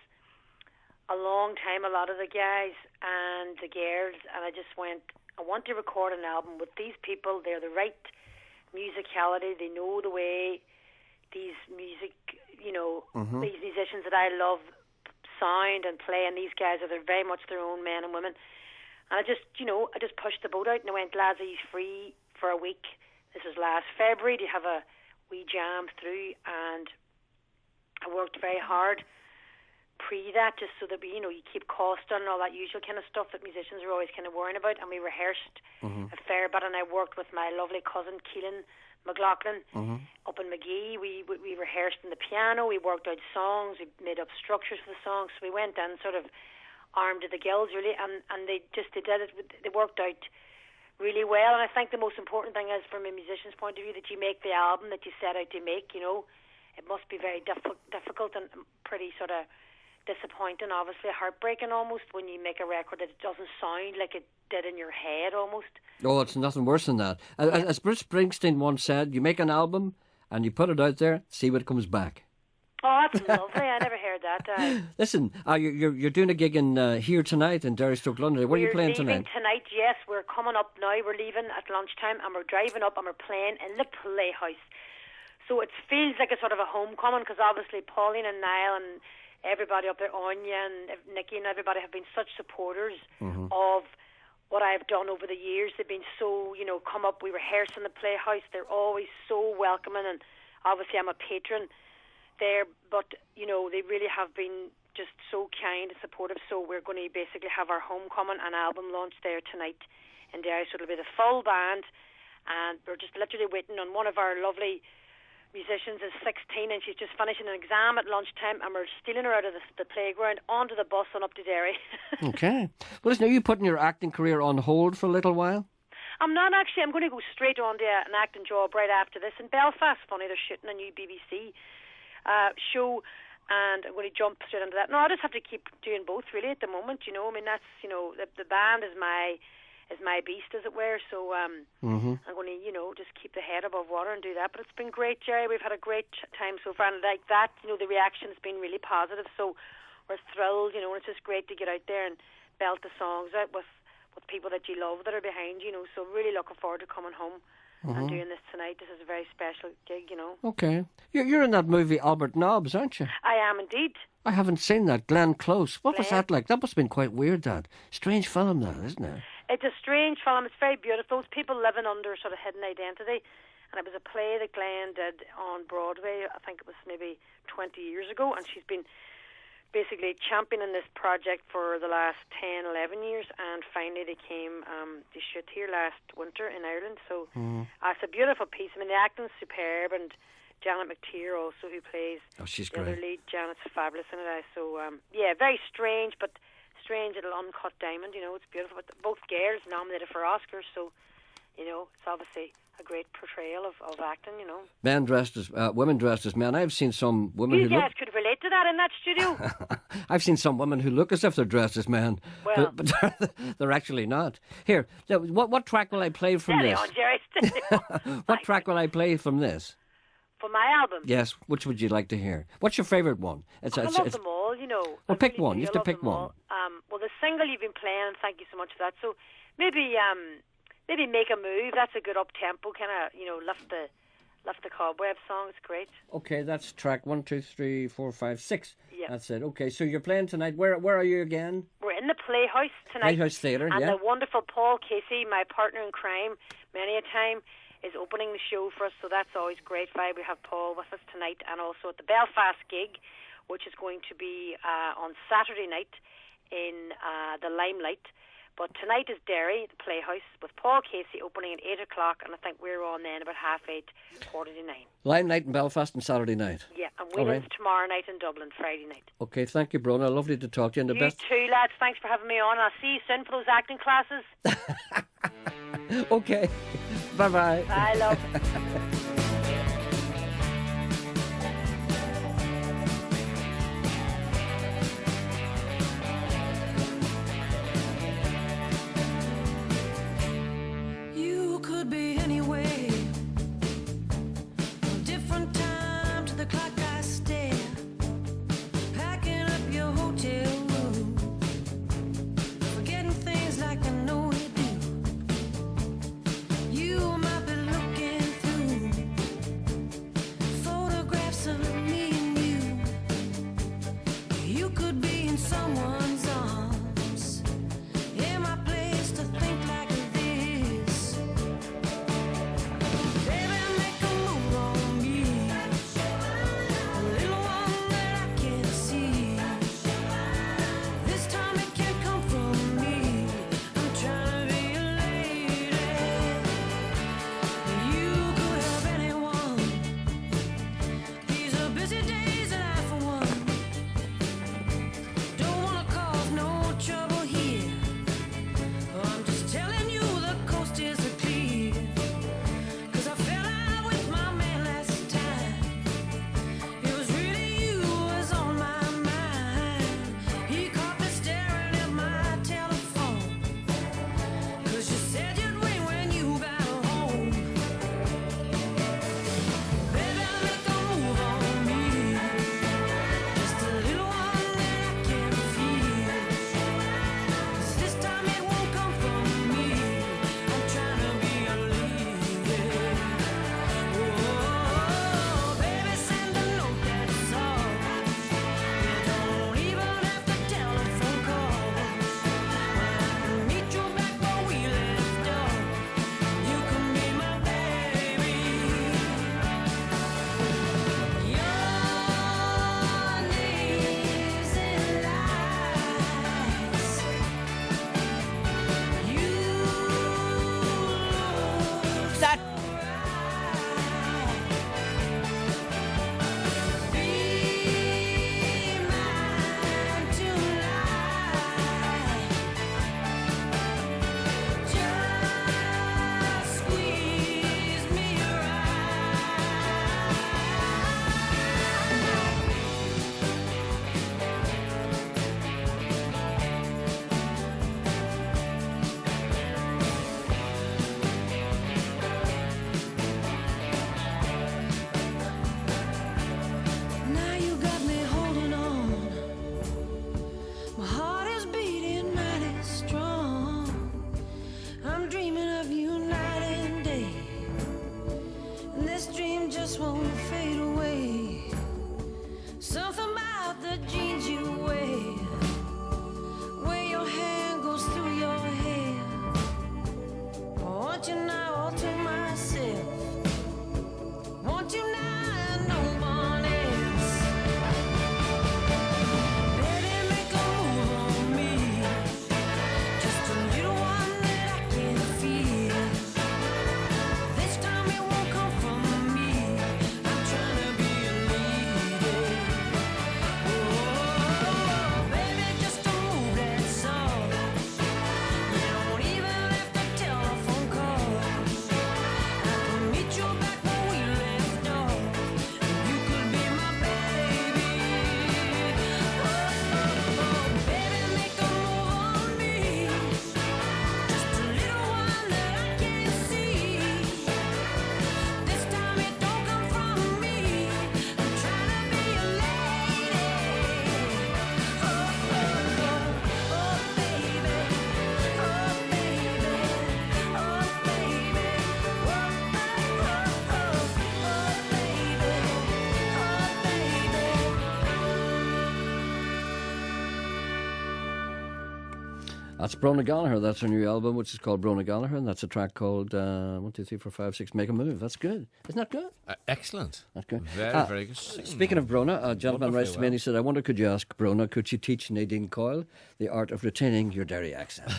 [SPEAKER 19] a long time, a lot of the guys and the girls, and I just went, I want to record an album with these people. They're the right musicality. They know the way these music, you know, these musicians that I love sound and play, and these guys they're very much their own men and women. And I just, you know, I just pushed the boat out and I went, lads, are you free for a week? This was last February. Do you have a wee jam through? And I worked very hard pre that, just so that we, you know, you keep cost on and all that usual kind of stuff that musicians are always kind of worrying about. And we rehearsed a fair bit, and I worked with my lovely cousin Keelan McLaughlin up in Magee. We rehearsed on the piano, we worked out songs, we made up structures for the songs. So we went in sort of armed to the gills really, and they did it, they worked out really well. And I think the most important thing is, from a musician's point of view, that you make the album that you set out to make. You know, it must be very difficult and pretty sort of disappointing, obviously, heartbreaking almost, when you make a record that it doesn't sound like it did in your head almost.
[SPEAKER 2] Oh, it's nothing worse than that. As Bruce Springsteen once said, you make an album and you put it out there, see what comes back.
[SPEAKER 19] Oh, that's lovely. I never heard that.
[SPEAKER 2] Listen, you're doing a gig in here tonight in Derry, Stoke, London. Where are you playing tonight?
[SPEAKER 19] We're leaving tonight, yes. We're coming up now. We're leaving at lunchtime and we're driving up and we're playing in the Playhouse. So it feels like a sort of a homecoming, because obviously Pauline and Niall and everybody up there, Anya and Nikki and everybody, have been such supporters of what I've done over the years. They've been so, come up, we rehearse in the Playhouse. They're always so welcoming, and obviously I'm a patron there, but they really have been just so kind and supportive. So we're going to basically have our homecoming and album launch there tonight in Derry. So it'll be the full band, and we're just literally waiting on one of our lovely musicians is 16, and she's just finishing an exam at lunchtime, and we're stealing her out of the playground onto the bus and up to Derry.
[SPEAKER 2] Okay. Well, listen, are you putting your acting career on hold for a little while?
[SPEAKER 19] I'm not actually. I'm going to go straight on to an acting job right after this in Belfast. Funny, they're shooting a new BBC show, and I'm going to jump straight into that. No, I just have to keep doing both really at the moment. I mean, that's the band is my beast, as it were. So I'm going to just keep the head above water and do that. But it's been great, Gerry. We've had a great time so far, and like that, the reaction's been really positive. So we're thrilled. And it's just great to get out there and belt the songs out with people that you love that are behind you. So really looking forward to coming home. I'm doing this tonight. This is a very special gig,
[SPEAKER 2] Okay. You're in that movie Albert Nobbs, aren't you?
[SPEAKER 19] I am indeed.
[SPEAKER 2] I haven't seen that. Glenn Close. What was that like? That must have been quite weird, that. Strange film, that, isn't it?
[SPEAKER 19] It's a strange film. It's very beautiful. It's people living under sort of hidden identity. And it was a play that Glenn did on Broadway. I think it was maybe 20 years ago. And she's been basically championing this project for the last 10, 11 years, and finally they came to shoot here last winter in Ireland. So it's a beautiful piece. I mean, the acting's superb, and Janet McTeer also, who plays
[SPEAKER 2] she's
[SPEAKER 19] the
[SPEAKER 2] great.
[SPEAKER 19] other lead. Janet's fabulous in it. So very strange, but strange little uncut diamond. It's beautiful. But both girls nominated for Oscars, so it's obviously a great portrayal of acting.
[SPEAKER 2] Men dressed as women dressed as men. I've seen some women
[SPEAKER 19] you
[SPEAKER 2] who
[SPEAKER 19] guys could relate to that in that studio.
[SPEAKER 2] I've seen some women who look as if they're dressed as men,
[SPEAKER 19] well,
[SPEAKER 2] but they're actually not. Here, what track will I play from
[SPEAKER 19] steady
[SPEAKER 2] this?
[SPEAKER 19] on, Gerry.
[SPEAKER 2] What track will I play from this?
[SPEAKER 19] For my album?
[SPEAKER 2] Yes. Which would you like to hear? What's your favourite one?
[SPEAKER 19] I love them all.
[SPEAKER 2] Well, pick one. You have to pick one.
[SPEAKER 19] Well, the single you've been playing, and thank you so much for that. So maybe Make a Move. That's a good up tempo kind of lift the cobweb song. It's great.
[SPEAKER 2] Okay, that's track 1, 2, 3, 4, 5, 6.
[SPEAKER 19] Yeah.
[SPEAKER 2] That's it. Okay, so you're playing tonight. Where are you again?
[SPEAKER 19] We're in the Playhouse tonight.
[SPEAKER 2] Playhouse Theatre,
[SPEAKER 19] and
[SPEAKER 2] yeah.
[SPEAKER 19] the wonderful Paul Casey, my partner in crime, many a time, is opening the show for us. So that's always great vibe. We have Paul with us tonight, and also at the Belfast gig, which is going to be on Saturday night in the Limelight. But tonight is Derry, the Playhouse, with Paul Casey opening at 8 o'clock, and I think we're on then about 8:30, 8:45.
[SPEAKER 2] Limelight in Belfast on Saturday night.
[SPEAKER 19] Yeah, and Whelan's tomorrow night in Dublin, Friday night.
[SPEAKER 2] Okay, thank you, Brona. Lovely to talk to you. And the
[SPEAKER 19] You
[SPEAKER 2] best.
[SPEAKER 19] too, lads. Thanks for having me on. I'll see you soon for those acting classes.
[SPEAKER 2] Okay. Bye-bye.
[SPEAKER 19] Bye, love.
[SPEAKER 3] Busy days and I for one don't wanna call
[SPEAKER 2] That's Brona Gallagher. That's her new album, which is called Brona Gallagher, and that's a track called 1, 2, 3, 4, 5, 6. Make a Move. That's good. Isn't that good?
[SPEAKER 4] Excellent.
[SPEAKER 2] That's good.
[SPEAKER 4] Very, very good.
[SPEAKER 2] Speaking of Brona, a gentleman writes to me and he said, I wonder, could you ask Brona, could she teach Nadine Coyle the art of retaining your Derry accent?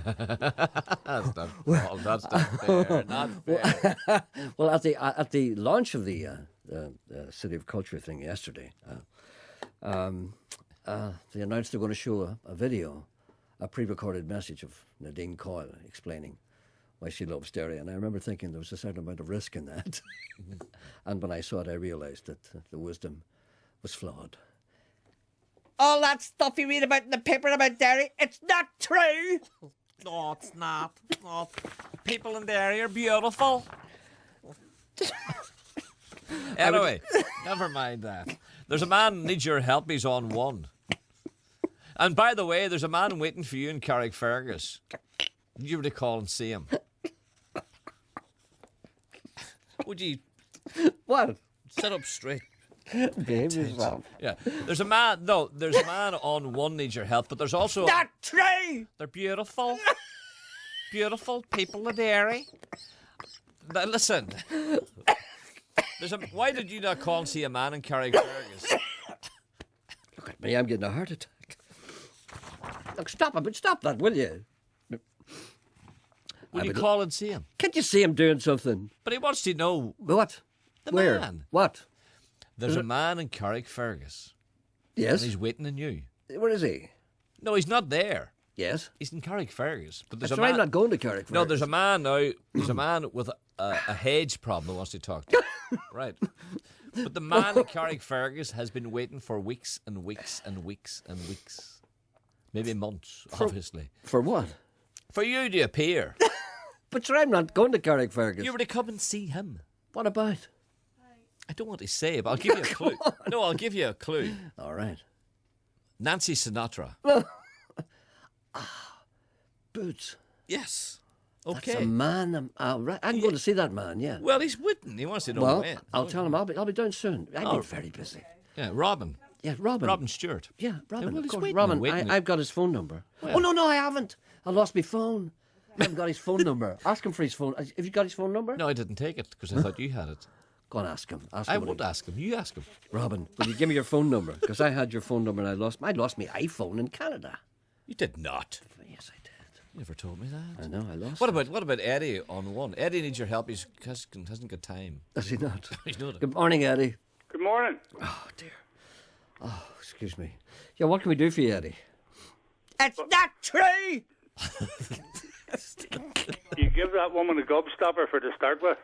[SPEAKER 4] That's not fair. Not fair.
[SPEAKER 2] Well, at the launch of the City of Culture thing yesterday, they announced they're going to show a video, a pre-recorded message of Nadine Coyle explaining why she loves Derry. And I remember thinking there was a certain amount of risk in that. And when I saw it, I realised that the wisdom was flawed.
[SPEAKER 20] All that stuff you read about in the paper about Derry, it's not true.
[SPEAKER 4] No, it's not. No, people in Derry are beautiful. Anyway, never mind that. There's a man who needs your help. He's on one. And by the way, there's a man waiting for you in Carrickfergus. You were to call and see him. Would you...
[SPEAKER 2] What?
[SPEAKER 4] Sit up straight.
[SPEAKER 2] Behave yourself.
[SPEAKER 4] Yeah. There's a man on one needs your help, but there's also...
[SPEAKER 20] Not true!
[SPEAKER 4] They're beautiful. Beautiful people of Derry. Now, listen. Why did you not call and see a man in Carrickfergus?
[SPEAKER 2] Look at me, I'm getting a heart attack. Look, stop that, will you?
[SPEAKER 4] Will you call and see him?
[SPEAKER 2] Can't you see him doing something?
[SPEAKER 4] But he wants to know...
[SPEAKER 2] What? Where?
[SPEAKER 4] Man.
[SPEAKER 2] What?
[SPEAKER 4] There's a man in Carrickfergus.
[SPEAKER 2] Yes?
[SPEAKER 4] And he's waiting on you.
[SPEAKER 2] Where is he?
[SPEAKER 4] No, he's not there.
[SPEAKER 2] Yes?
[SPEAKER 4] He's in Carrickfergus. But
[SPEAKER 2] That's why I'm not going to Carrickfergus.
[SPEAKER 4] No, there's a man now. There's a man with a hedge problem who wants to talk to you. Right. But the man in Carrickfergus has been waiting for weeks and weeks and weeks and weeks. Maybe months, obviously.
[SPEAKER 2] For what?
[SPEAKER 4] For you to appear.
[SPEAKER 2] But sir, I'm not going to Carrickfergus.
[SPEAKER 4] You were to come and see him.
[SPEAKER 2] What about?
[SPEAKER 4] I don't want to say it, but I'll give you a clue. No, I'll give you a clue.
[SPEAKER 2] All right.
[SPEAKER 4] Nancy Sinatra.
[SPEAKER 2] Boots.
[SPEAKER 4] Yes. Okay.
[SPEAKER 2] That's a man. Right. I'm going to see that man, yeah.
[SPEAKER 4] Well, he's waiting. He wants to know when.
[SPEAKER 2] I'll tell him I'll be down soon. I've been very busy.
[SPEAKER 4] Yeah, Robin.
[SPEAKER 2] Yeah, Robin.
[SPEAKER 4] Robin Stewart.
[SPEAKER 2] Yeah, Robin.
[SPEAKER 4] Yeah, well,
[SPEAKER 2] of
[SPEAKER 4] he's
[SPEAKER 2] course.
[SPEAKER 4] waiting,
[SPEAKER 2] Robin,
[SPEAKER 4] waiting.
[SPEAKER 2] I've got his phone number.
[SPEAKER 4] Well.
[SPEAKER 2] Oh, no, I haven't. I lost my phone. I haven't got his phone number. Ask him for his phone. Have you got his phone number?
[SPEAKER 4] No, I didn't take it because I thought you had it.
[SPEAKER 2] Go and ask him.
[SPEAKER 4] I won't ask him. You ask him.
[SPEAKER 2] Robin, will you give me your phone number? Because I had your phone number and I lost my iPhone in Canada.
[SPEAKER 4] You did not.
[SPEAKER 2] Yes, I did.
[SPEAKER 4] You never told me that.
[SPEAKER 2] I know, I lost
[SPEAKER 4] What about Eddie on one? Eddie needs your help. He hasn't got time.
[SPEAKER 2] Does he not?
[SPEAKER 4] He's not.
[SPEAKER 2] Good morning, Eddie.
[SPEAKER 21] Good morning.
[SPEAKER 2] Oh, dear. Oh, excuse me. Yeah, what can we do for you, Eddie?
[SPEAKER 20] It's not true!
[SPEAKER 21] You give that woman a gobstopper for to start with.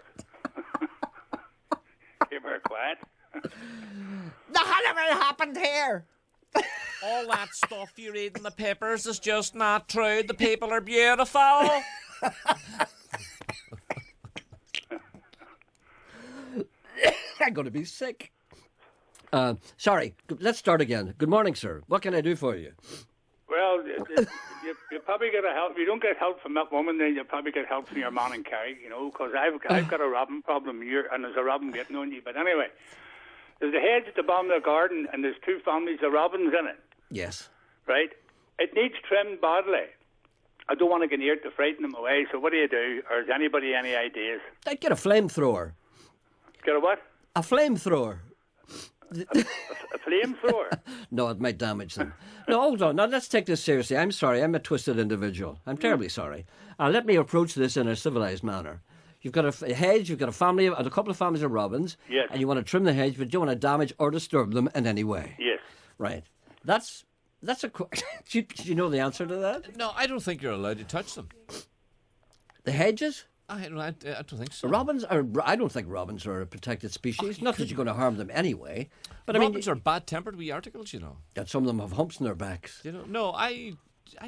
[SPEAKER 21] Keep her quiet.
[SPEAKER 20] The hell ever happened here?
[SPEAKER 4] All that stuff you read in the papers is just not true. The people are beautiful.
[SPEAKER 2] I'm going to be sick. Sorry, let's start again. Good morning, sir. What can I do for you?
[SPEAKER 21] Well, you probably get help. If you don't get help from that woman, then you probably get help from your man in Kerry, because I've got a robin problem here, and there's a robin getting on you. But anyway, there's a hedge at the bottom of the garden, and there's 2 families of robins in it.
[SPEAKER 2] Yes.
[SPEAKER 21] Right? It needs trimmed badly. I don't want to get near it to frighten them away, so what do you do? Or has anybody any ideas?
[SPEAKER 2] I'd get a flamethrower.
[SPEAKER 21] Get a what?
[SPEAKER 2] A flamethrower.
[SPEAKER 21] A flamethrower?
[SPEAKER 2] No, it might damage them. No, hold on. Now, let's take this seriously. I'm sorry. I'm a twisted individual. I'm terribly sorry. Let me approach this in a civilised manner. You've got a hedge, you've got a couple of families of robins,
[SPEAKER 21] yes,
[SPEAKER 2] and you want to trim the hedge, but you don't want to damage or disturb them in any way.
[SPEAKER 21] Yes.
[SPEAKER 2] Right. That's a... do you know the answer to that?
[SPEAKER 4] No, I don't think you're allowed to touch them.
[SPEAKER 2] The hedges?
[SPEAKER 4] I don't think so.
[SPEAKER 2] I don't think robins are a protected species. Not that you're going to harm them anyway. But
[SPEAKER 4] robins are bad-tempered wee articles,
[SPEAKER 2] That some of them have humps in their backs.
[SPEAKER 4] No, I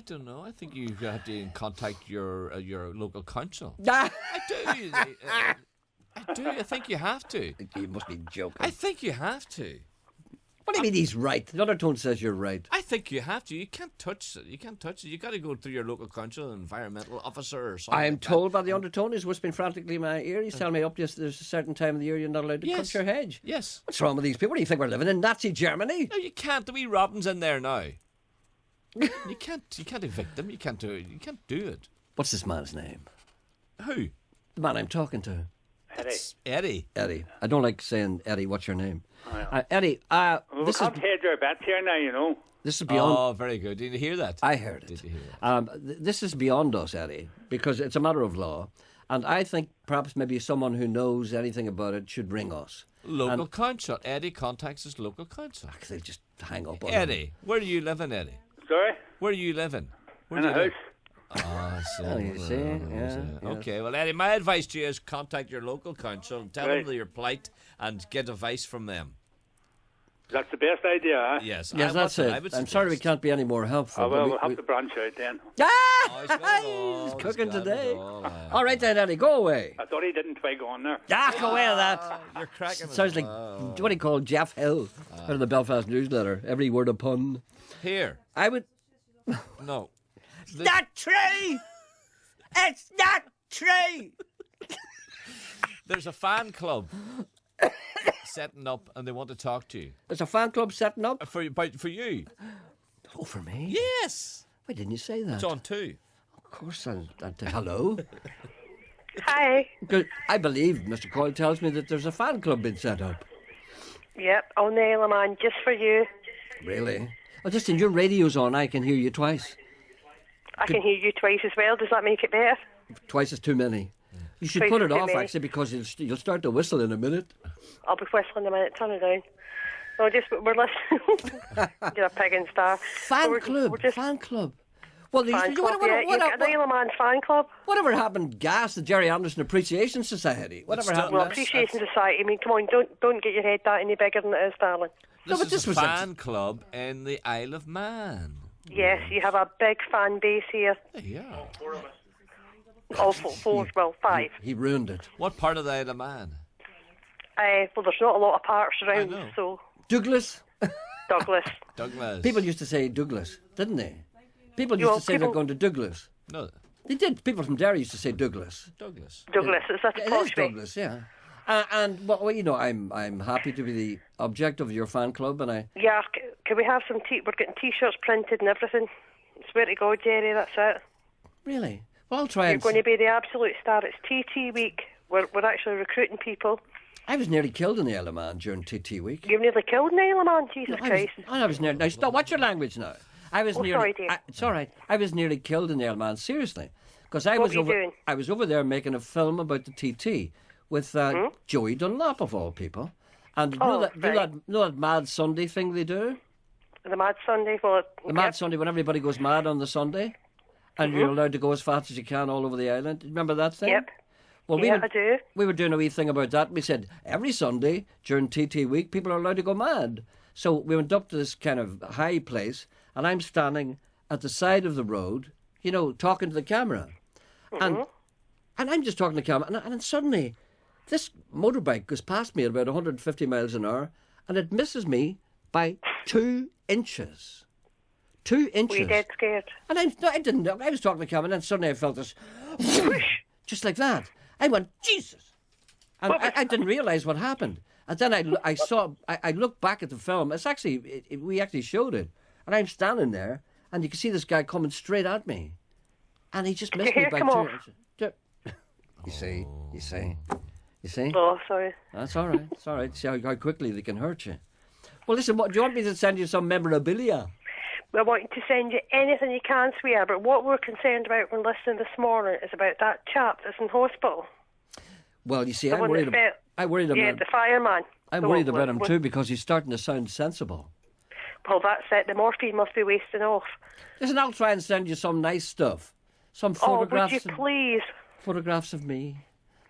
[SPEAKER 4] don't know. I think you have to contact your local council.
[SPEAKER 2] I
[SPEAKER 4] do. I do. I think you have to.
[SPEAKER 2] You must be joking.
[SPEAKER 4] I think you have to.
[SPEAKER 2] What do you mean he's right? The undertone says you're right.
[SPEAKER 4] I think you have to. You can't touch it. You got to go through your local council, environmental officer or something.
[SPEAKER 2] I'm told by the undertone, he's whispering frantically in my ear. He's telling me there's a certain time of the year you're not allowed to cut your hedge.
[SPEAKER 4] Yes.
[SPEAKER 2] What's wrong with these people? What do you think, we're living in Nazi Germany?
[SPEAKER 4] No, you can't. The wee robins in there now. You can't evict them. You can't do it.
[SPEAKER 2] What's this man's name?
[SPEAKER 4] Who?
[SPEAKER 2] The man I'm talking to.
[SPEAKER 4] Eddie.
[SPEAKER 2] Eddie. I don't like saying Eddie. What's your name?
[SPEAKER 21] Oh, yeah.
[SPEAKER 2] Eddie.
[SPEAKER 21] We can't hedge our bets here now, you know.
[SPEAKER 2] This is beyond.
[SPEAKER 4] Oh, very good. Did you hear that?
[SPEAKER 2] I heard it.
[SPEAKER 4] Did you hear that?
[SPEAKER 2] This is beyond us, Eddie, because it's a matter of law, and I think perhaps maybe someone who knows anything about it should ring us.
[SPEAKER 4] Local council. Eddie contacts his local council.
[SPEAKER 2] They just hang up on
[SPEAKER 4] Eddie, where do you live in, Eddie?
[SPEAKER 21] Sorry?
[SPEAKER 4] Where are you living?
[SPEAKER 21] In a house.
[SPEAKER 4] I see.
[SPEAKER 2] Oh, you see? Yeah.
[SPEAKER 4] Okay, well, Eddie, my advice to you is contact your local council and tell
[SPEAKER 21] Right.
[SPEAKER 4] them your plight and get advice from them.
[SPEAKER 21] That's the best idea, huh?
[SPEAKER 4] Yes,
[SPEAKER 2] Yes, that's it. I'm sorry we can't be any more helpful.
[SPEAKER 21] Oh, well,
[SPEAKER 2] but
[SPEAKER 21] we'll have to branch out then.
[SPEAKER 2] He's cooking today. All right then, Eddie, go away.
[SPEAKER 21] I thought he didn't twig on there.
[SPEAKER 2] Go away with that.
[SPEAKER 4] You're cracking.
[SPEAKER 2] Sounds like, what do you call Jeff Hill out of the Belfast newsletter? Every word a pun.
[SPEAKER 4] Here.
[SPEAKER 2] I would...
[SPEAKER 4] No.
[SPEAKER 20] It's not true! It's not true!
[SPEAKER 2] There's a fan club
[SPEAKER 4] setting up and they want to talk to you.
[SPEAKER 2] There's a fan club setting up?
[SPEAKER 4] For you.
[SPEAKER 2] Oh, for me?
[SPEAKER 4] Yes.
[SPEAKER 2] Why didn't you say that?
[SPEAKER 4] It's on too.
[SPEAKER 2] Of course, hello.
[SPEAKER 1] Hi.
[SPEAKER 2] Good. I believe Mr. Coyle tells me that there's a fan club being set up.
[SPEAKER 1] Yep, on the Isle of Man, just for you.
[SPEAKER 2] Really? Oh, just in your radio's on, I can hear you twice.
[SPEAKER 1] I can hear you twice as well. Does that make it better?
[SPEAKER 2] Twice is too many. You should
[SPEAKER 1] Twice
[SPEAKER 2] put
[SPEAKER 1] is
[SPEAKER 2] it
[SPEAKER 1] too
[SPEAKER 2] off,
[SPEAKER 1] many.
[SPEAKER 2] actually, because you'll start to whistle in a minute.
[SPEAKER 1] I'll be whistling a minute. Turn it down. No, we're listening. You're a pig and star.
[SPEAKER 2] Fan club. Well,
[SPEAKER 1] Fan club, yeah. You've got an Isle of Man fan club.
[SPEAKER 2] Whatever happened, gas, the Gerry Anderson Appreciation Society? Whatever happened?
[SPEAKER 1] Well, Appreciation Society. I mean, come on, don't get your head that any bigger than it is, darling.
[SPEAKER 4] This is a fan club in the Isle of Man.
[SPEAKER 1] Yes, you have a big fan base here.
[SPEAKER 4] Yeah.
[SPEAKER 1] All four, well, five.
[SPEAKER 2] He ruined it.
[SPEAKER 4] What part of the Isle of Man?
[SPEAKER 1] Well, there's not a lot of parts around, so...
[SPEAKER 2] Douglas?
[SPEAKER 1] Douglas.
[SPEAKER 2] People used to say Douglas, didn't they? People used to say they're going to Douglas.
[SPEAKER 4] No.
[SPEAKER 2] They did. People from Derry used to say Douglas.
[SPEAKER 4] Douglas,
[SPEAKER 1] is that a
[SPEAKER 2] It
[SPEAKER 1] posh
[SPEAKER 2] is
[SPEAKER 1] way?
[SPEAKER 2] Douglas, yeah. And well, you know, I'm happy to be the object of your fan club, and I...
[SPEAKER 1] Yeah, can we have some we're getting T-shirts printed and everything. Swear to God, Gerry, that's it.
[SPEAKER 2] Really? Well, I'll try
[SPEAKER 1] You're
[SPEAKER 2] and...
[SPEAKER 1] going to be the absolute star. It's TT week. We're actually recruiting people.
[SPEAKER 2] I was nearly killed in the Isle of Man during TT week.
[SPEAKER 1] You've nearly killed an Isle of Man, Jesus Christ.
[SPEAKER 2] I was nearly... Now, stop, watch your language now. I was nearly...
[SPEAKER 1] sorry, dear.
[SPEAKER 2] It's all right. I was nearly killed in the Isle of Man, seriously. Because I
[SPEAKER 1] What
[SPEAKER 2] was
[SPEAKER 1] were you doing?
[SPEAKER 2] I was over there making a film about the TT with Joey Dunlop, of all people. And you know that Mad Sunday thing they do?
[SPEAKER 1] The Mad Sunday? Well,
[SPEAKER 2] The Mad Sunday, when everybody goes mad on the Sunday, and you're allowed to go as fast as you can all over the island. Remember that thing?
[SPEAKER 1] Yep.
[SPEAKER 2] Well,
[SPEAKER 1] I do.
[SPEAKER 2] We were doing a wee thing about that. We said every Sunday during TT week, people are allowed to go mad. So we went up to this kind of high place, and I'm standing at the side of the road, you know, talking to the camera. And I'm just talking to the camera, and then suddenly this motorbike goes past me at about 150 miles an hour, and it misses me by 2 inches. 2 inches.
[SPEAKER 1] Were you dead scared?
[SPEAKER 2] And I didn't know. I was talking to the camera, and then suddenly I felt this, just like that. I went, Jesus! And I didn't realise what happened. And then I looked back at the film. It's actually, we actually showed it. And I'm standing there, and you can see this guy coming straight at me. And he just missed me by 2 inches. You see?
[SPEAKER 1] Oh, sorry.
[SPEAKER 2] That's all right. It's all right. See how quickly they can hurt you. Well, listen, do you want me to send you some memorabilia?
[SPEAKER 1] We want you to send you anything you can, swear, but what we're concerned about when listening this morning is about that chap that's in hospital.
[SPEAKER 2] Well, you see,
[SPEAKER 1] The
[SPEAKER 2] I'm
[SPEAKER 1] one
[SPEAKER 2] worried
[SPEAKER 1] that
[SPEAKER 2] about...
[SPEAKER 1] Yeah, the fireman.
[SPEAKER 2] I'm
[SPEAKER 1] The
[SPEAKER 2] worried
[SPEAKER 1] one
[SPEAKER 2] about him
[SPEAKER 1] with-
[SPEAKER 2] too, because he's starting to sound sensible.
[SPEAKER 1] Well, that's it. The morphine must be wasting off.
[SPEAKER 2] Listen, I'll try and send you some nice stuff. Some
[SPEAKER 1] Oh,
[SPEAKER 2] photographs.
[SPEAKER 1] would you please?
[SPEAKER 2] Photographs of me.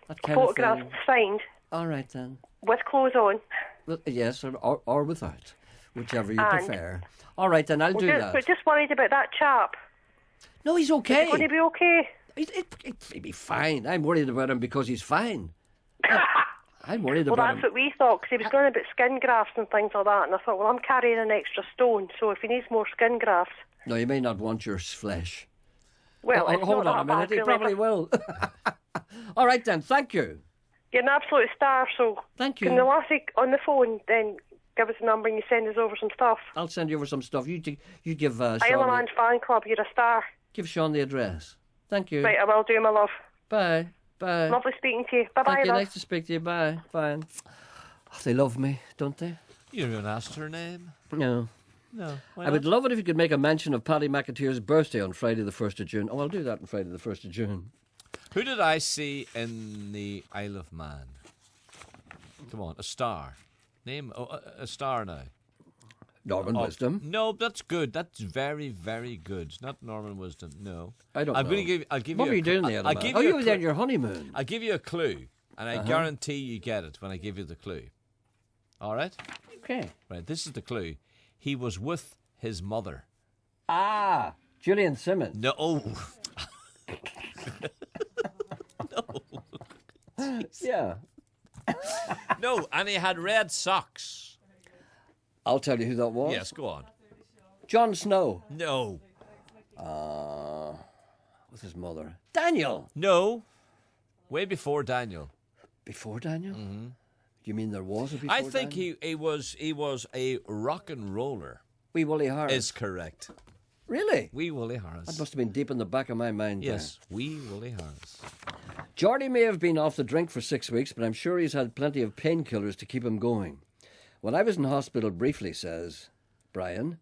[SPEAKER 2] That kind
[SPEAKER 1] Photographs
[SPEAKER 2] of thing.
[SPEAKER 1] signed.
[SPEAKER 2] All right, then.
[SPEAKER 1] With clothes on.
[SPEAKER 2] Well, yes, or without. Whichever you
[SPEAKER 1] And-
[SPEAKER 2] prefer. All right, then, I'll do that.
[SPEAKER 1] We're just worried about that chap.
[SPEAKER 2] No, he's okay.
[SPEAKER 1] Is he going to be okay?
[SPEAKER 2] He'll be fine. I'm worried about him because he's fine. I'm worried
[SPEAKER 1] Well,
[SPEAKER 2] about
[SPEAKER 1] that's
[SPEAKER 2] him.
[SPEAKER 1] what we thought, because he was going about skin grafts and things like that, and I thought, well, I'm carrying an extra stone, so if he needs more skin grafts...
[SPEAKER 2] No, you may not want your flesh.
[SPEAKER 1] Well,
[SPEAKER 2] Oh,
[SPEAKER 1] it's
[SPEAKER 2] hold
[SPEAKER 1] not
[SPEAKER 2] on a
[SPEAKER 1] that
[SPEAKER 2] minute.
[SPEAKER 1] bad,
[SPEAKER 2] He
[SPEAKER 1] really,
[SPEAKER 2] probably
[SPEAKER 1] but
[SPEAKER 2] will. All right, then. Thank you.
[SPEAKER 1] You're an absolute star, so...
[SPEAKER 2] Thank you.
[SPEAKER 1] Can the lassie on the phone then give us a number and you send us over some stuff.
[SPEAKER 2] I'll send you over some stuff. You give Sean.
[SPEAKER 1] Island Fan Club, you're a star.
[SPEAKER 2] Give Sean the address. Thank you.
[SPEAKER 1] Right, I will do, my love.
[SPEAKER 2] Bye. Bye.
[SPEAKER 1] Lovely speaking to you. Bye-bye,
[SPEAKER 2] Thank you.
[SPEAKER 1] love.
[SPEAKER 2] Nice to speak to you. Bye. Bye. Oh, they love me, don't they?
[SPEAKER 4] You haven't asked her name.
[SPEAKER 2] No.
[SPEAKER 4] No. Why
[SPEAKER 2] I would
[SPEAKER 4] not?
[SPEAKER 2] love it if you could make a mention of Paddy McAteer's birthday on Friday the 1st of June. Oh, I'll do that on Friday the 1st of June.
[SPEAKER 4] Who did I see in the Isle of Man? Come on, a star. Name a star now.
[SPEAKER 2] Norman Wisdom.
[SPEAKER 4] No, that's good. That's very, very good. Not Norman Wisdom. No,
[SPEAKER 2] I don't
[SPEAKER 4] I'm
[SPEAKER 2] know.
[SPEAKER 4] going to give. I'll give
[SPEAKER 2] What
[SPEAKER 4] you.
[SPEAKER 2] were you doing the other night? Oh, you were there on your honeymoon.
[SPEAKER 4] I'll give you a clue, and I
[SPEAKER 2] Uh-huh.
[SPEAKER 4] guarantee you get it when I give you the clue. All right.
[SPEAKER 2] Okay.
[SPEAKER 4] Right. This is the clue. He was with his mother.
[SPEAKER 2] Ah, Julian Simmons.
[SPEAKER 4] No. Oh.
[SPEAKER 2] Yeah.
[SPEAKER 4] No, and he had red socks.
[SPEAKER 2] I'll tell you who that was.
[SPEAKER 4] Yes, go on.
[SPEAKER 2] Jon Snow.
[SPEAKER 4] No.
[SPEAKER 2] With his mother. Daniel.
[SPEAKER 4] No. Way before Daniel.
[SPEAKER 2] Before Daniel?
[SPEAKER 4] Mm-hmm.
[SPEAKER 2] You mean there was a before
[SPEAKER 4] I think
[SPEAKER 2] Daniel?
[SPEAKER 4] he was a rock and roller.
[SPEAKER 2] Wee Willie Harris.
[SPEAKER 4] Is correct.
[SPEAKER 2] Really?
[SPEAKER 4] Wee Willie Harris.
[SPEAKER 2] That must have been deep in the back of my mind.
[SPEAKER 4] Yes, Wee Willie Harris.
[SPEAKER 2] Geordie may have been off the drink for 6 weeks, but I'm sure he's had plenty of painkillers to keep him going. When I was in hospital briefly, says Brian,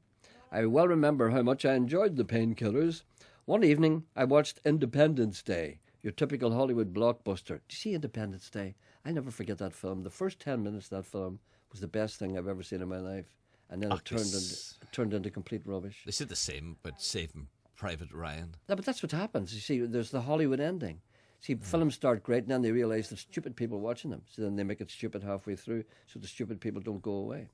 [SPEAKER 2] I well remember how much I enjoyed the painkillers. One evening, I watched Independence Day, your typical Hollywood blockbuster. Do you see Independence Day? I never forget that film. The first 10 minutes of that film was the best thing I've ever seen in my life. And then it turned into complete rubbish.
[SPEAKER 4] They said the same, but Saving Private Ryan.
[SPEAKER 2] No, but that's what happens. You see, there's the Hollywood ending. See, films start great, and then they realise there's stupid people watching them. So then they make it stupid halfway through, so the stupid people don't go away.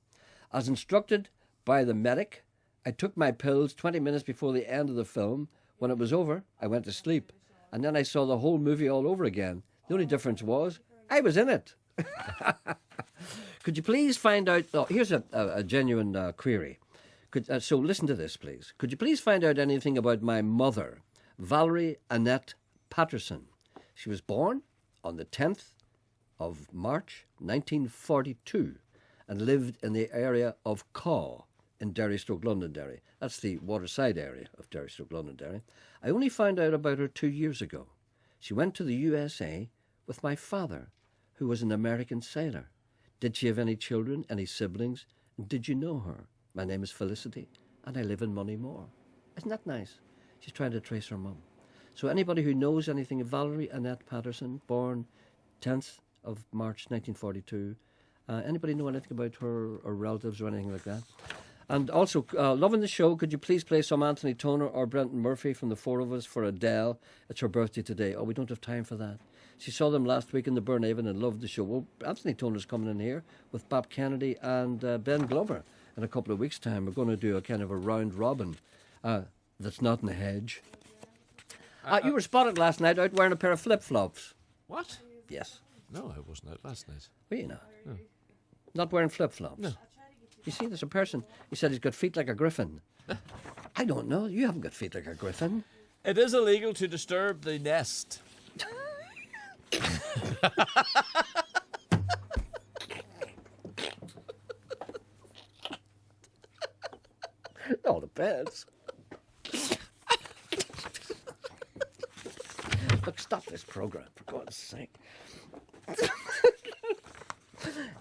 [SPEAKER 2] As instructed by the medic, I took my pills 20 minutes before the end of the film. When it was over, I went to sleep. And then I saw the whole movie all over again. The only difference was, I was in it. Could you please find out... Oh, here's a genuine query. So listen to this, please. Could you please find out anything about my mother, Valerie Annette Patterson? She was born on the 10th of March 1942 and lived in the area of Caw in Derry/Londonderry. That's the waterside area of Derry/Londonderry. I only found out about her 2 years ago. She went to the USA with my father, who was an American sailor. Did she have any children, any siblings? And did you know her? My name is Felicity, and I live in Moneymore. Isn't that nice? She's trying to trace her mum. So anybody who knows anything of Valerie Annette Patterson, born 10th of March 1942, anybody know anything about her or relatives or anything like that? And also, loving the show, could you please play some Anthony Toner or Brenton Murphy from the four of us for Adele? It's her birthday today. Oh, we don't have time for that. She saw them last week in the Burnhaven and loved the show. Well, Anthony Toner's coming in here with Bob Kennedy and Ben Glover in a couple of weeks' time. We're going to do a kind of a round robin that's not in the hedge. You were spotted last night out wearing a pair of flip-flops.
[SPEAKER 4] What?
[SPEAKER 2] Yes.
[SPEAKER 4] No, I wasn't out last night.
[SPEAKER 2] Were you not?
[SPEAKER 4] No.
[SPEAKER 2] Not wearing flip-flops?
[SPEAKER 4] No.
[SPEAKER 2] You see, there's a person, he said he's got feet like a griffin. I don't know. You haven't got feet like a griffin.
[SPEAKER 4] It is illegal to disturb the nest.
[SPEAKER 2] All depends. Look, stop this program, for God's sake.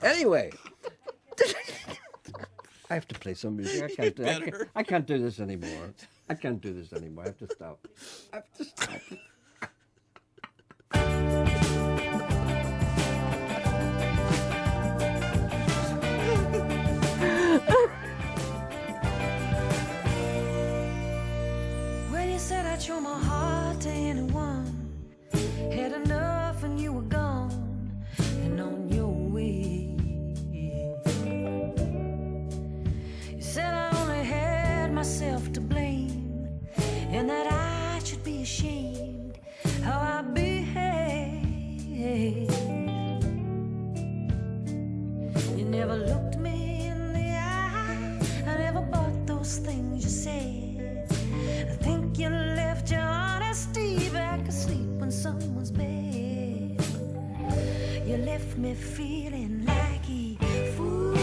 [SPEAKER 2] Anyway. I have to play some music. I can't do this anymore. I can't do this anymore. I have to stop.
[SPEAKER 3] When you said I'd show my heart to anyone, had enough and you were gone and on your way. You said I only had myself to blame and that I should be ashamed how I behaved. You never looked me in the eye, I never bought those things you said. I think you left your honesty back asleep on someone's bed. You left me feeling like a fool.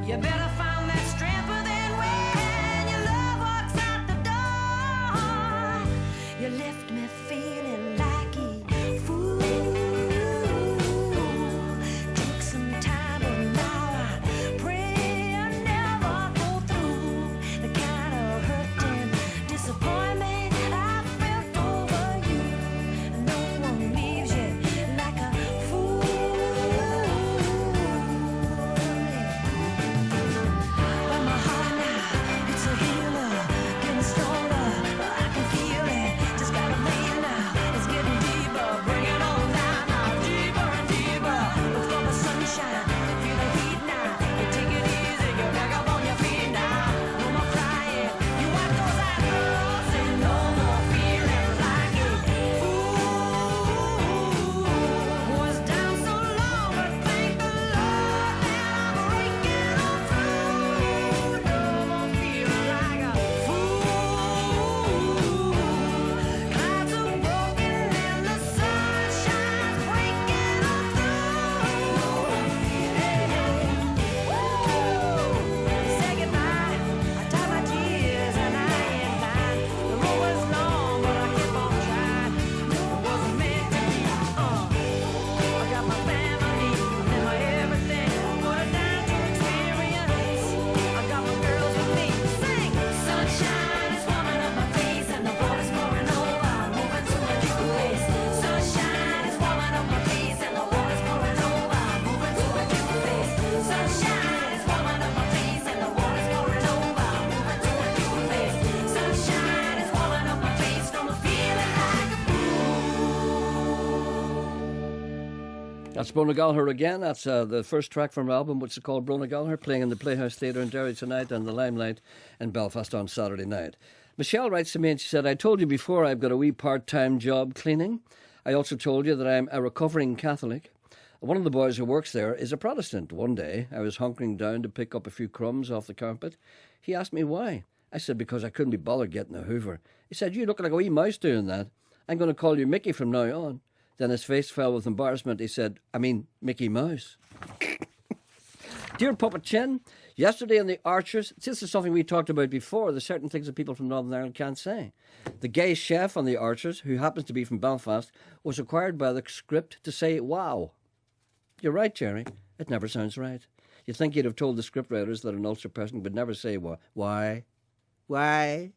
[SPEAKER 3] You better find that strength within when your love walks out the door. You left me feeling like a fool. Took some time, but now I pray I never go through the kind of hurt and disappointment I felt over you. No one leaves you like a fool. But my heart now, it's a healer, getting stronger. I can feel it, just gotta lay it now. It's getting deeper, bring it on down now, deeper and deeper. Look for the sunshine, feel the heat now. You take it easy, get back up on your feet now. No more crying, you wipe those eyebrows and no more feeling like a fool. Was down so long, but thank the Lord now I'm breaking on through. No more feeling like a fool. Clouds are broken and the sun shines, breaking on through. Hey, say goodbye. I tied my tears and I ain't lying. The road was long, but I kept on trying. It wasn't meant to be. I got my family and my everything. Put it down to experience. I got my girls with me. Sing. Sunshine is warming up my face and the water's pouring over. I'm moving to a new place. Sunshine is warming up my face and the water's pouring over. I'm moving to a new place. Sunshine is warming up my face and the water's pouring over. I'm moving to a new place. Sunshine is warming up my face from a feeling like a
[SPEAKER 2] That's Brona Gallagher again. That's the first track from her album, which is called Brona Gallagher, playing in the Playhouse Theatre in Derry tonight and the Limelight in Belfast on Saturday night. Michelle writes to me and she said, I told you before I've got a wee part-time job cleaning. I also told you that I'm a recovering Catholic. One of the boys who works there is a Protestant. One day, I was hunkering down to pick up a few crumbs off the carpet. He asked me why. I said, because I couldn't be bothered getting a hoover. He said, you look like a wee mouse doing that. I'm going to call you Mickey from now on. Then his face fell with embarrassment. He said, I mean, Mickey Mouse. Dear Puppet Chin, yesterday in the Archers, this is something we talked about before. There's certain things that people from Northern Ireland can't say. The gay chef on the Archers, who happens to be from Belfast, was required by the script to say wow. You're right, Gerry. It never sounds right. You'd think you'd have told the scriptwriters that an Ulster person would never say why. Why?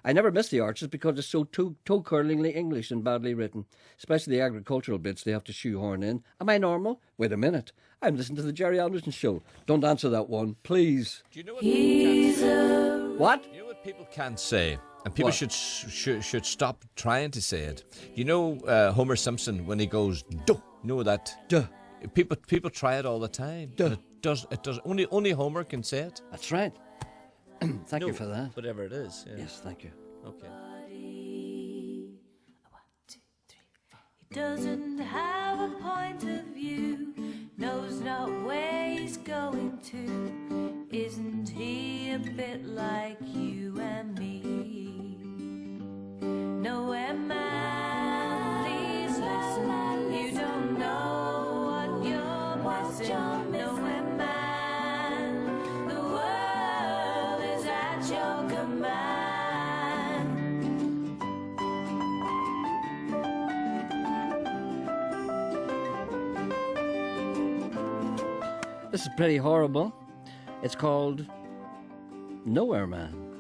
[SPEAKER 2] I never miss the Archers because it's so toe-curlingly English and badly written, especially the agricultural bits they have to shoehorn in. Am I normal? Wait a minute. I'm listening to the Gerry Anderson Show. Don't answer that one, please.
[SPEAKER 4] Do you know what people can't say?
[SPEAKER 2] What?
[SPEAKER 4] You know what people can't say? And people should stop trying to say it. You know Homer Simpson when he goes, duh. You know that?
[SPEAKER 2] Duh.
[SPEAKER 4] People try it all the time.
[SPEAKER 2] Duh.
[SPEAKER 4] It does. Only Homer can say it.
[SPEAKER 2] That's right. Thank you for that.
[SPEAKER 4] Whatever it is. Yeah.
[SPEAKER 2] Yes, thank you.
[SPEAKER 4] Okay.
[SPEAKER 3] He doesn't have a point of view, knows not where he's going to. Isn't he a bit like you and me? Nowhere, man, please listen. You don't know what you're missing. Nowhere, man, the world is at your command.
[SPEAKER 2] This is pretty horrible. It's called Nowhere Man.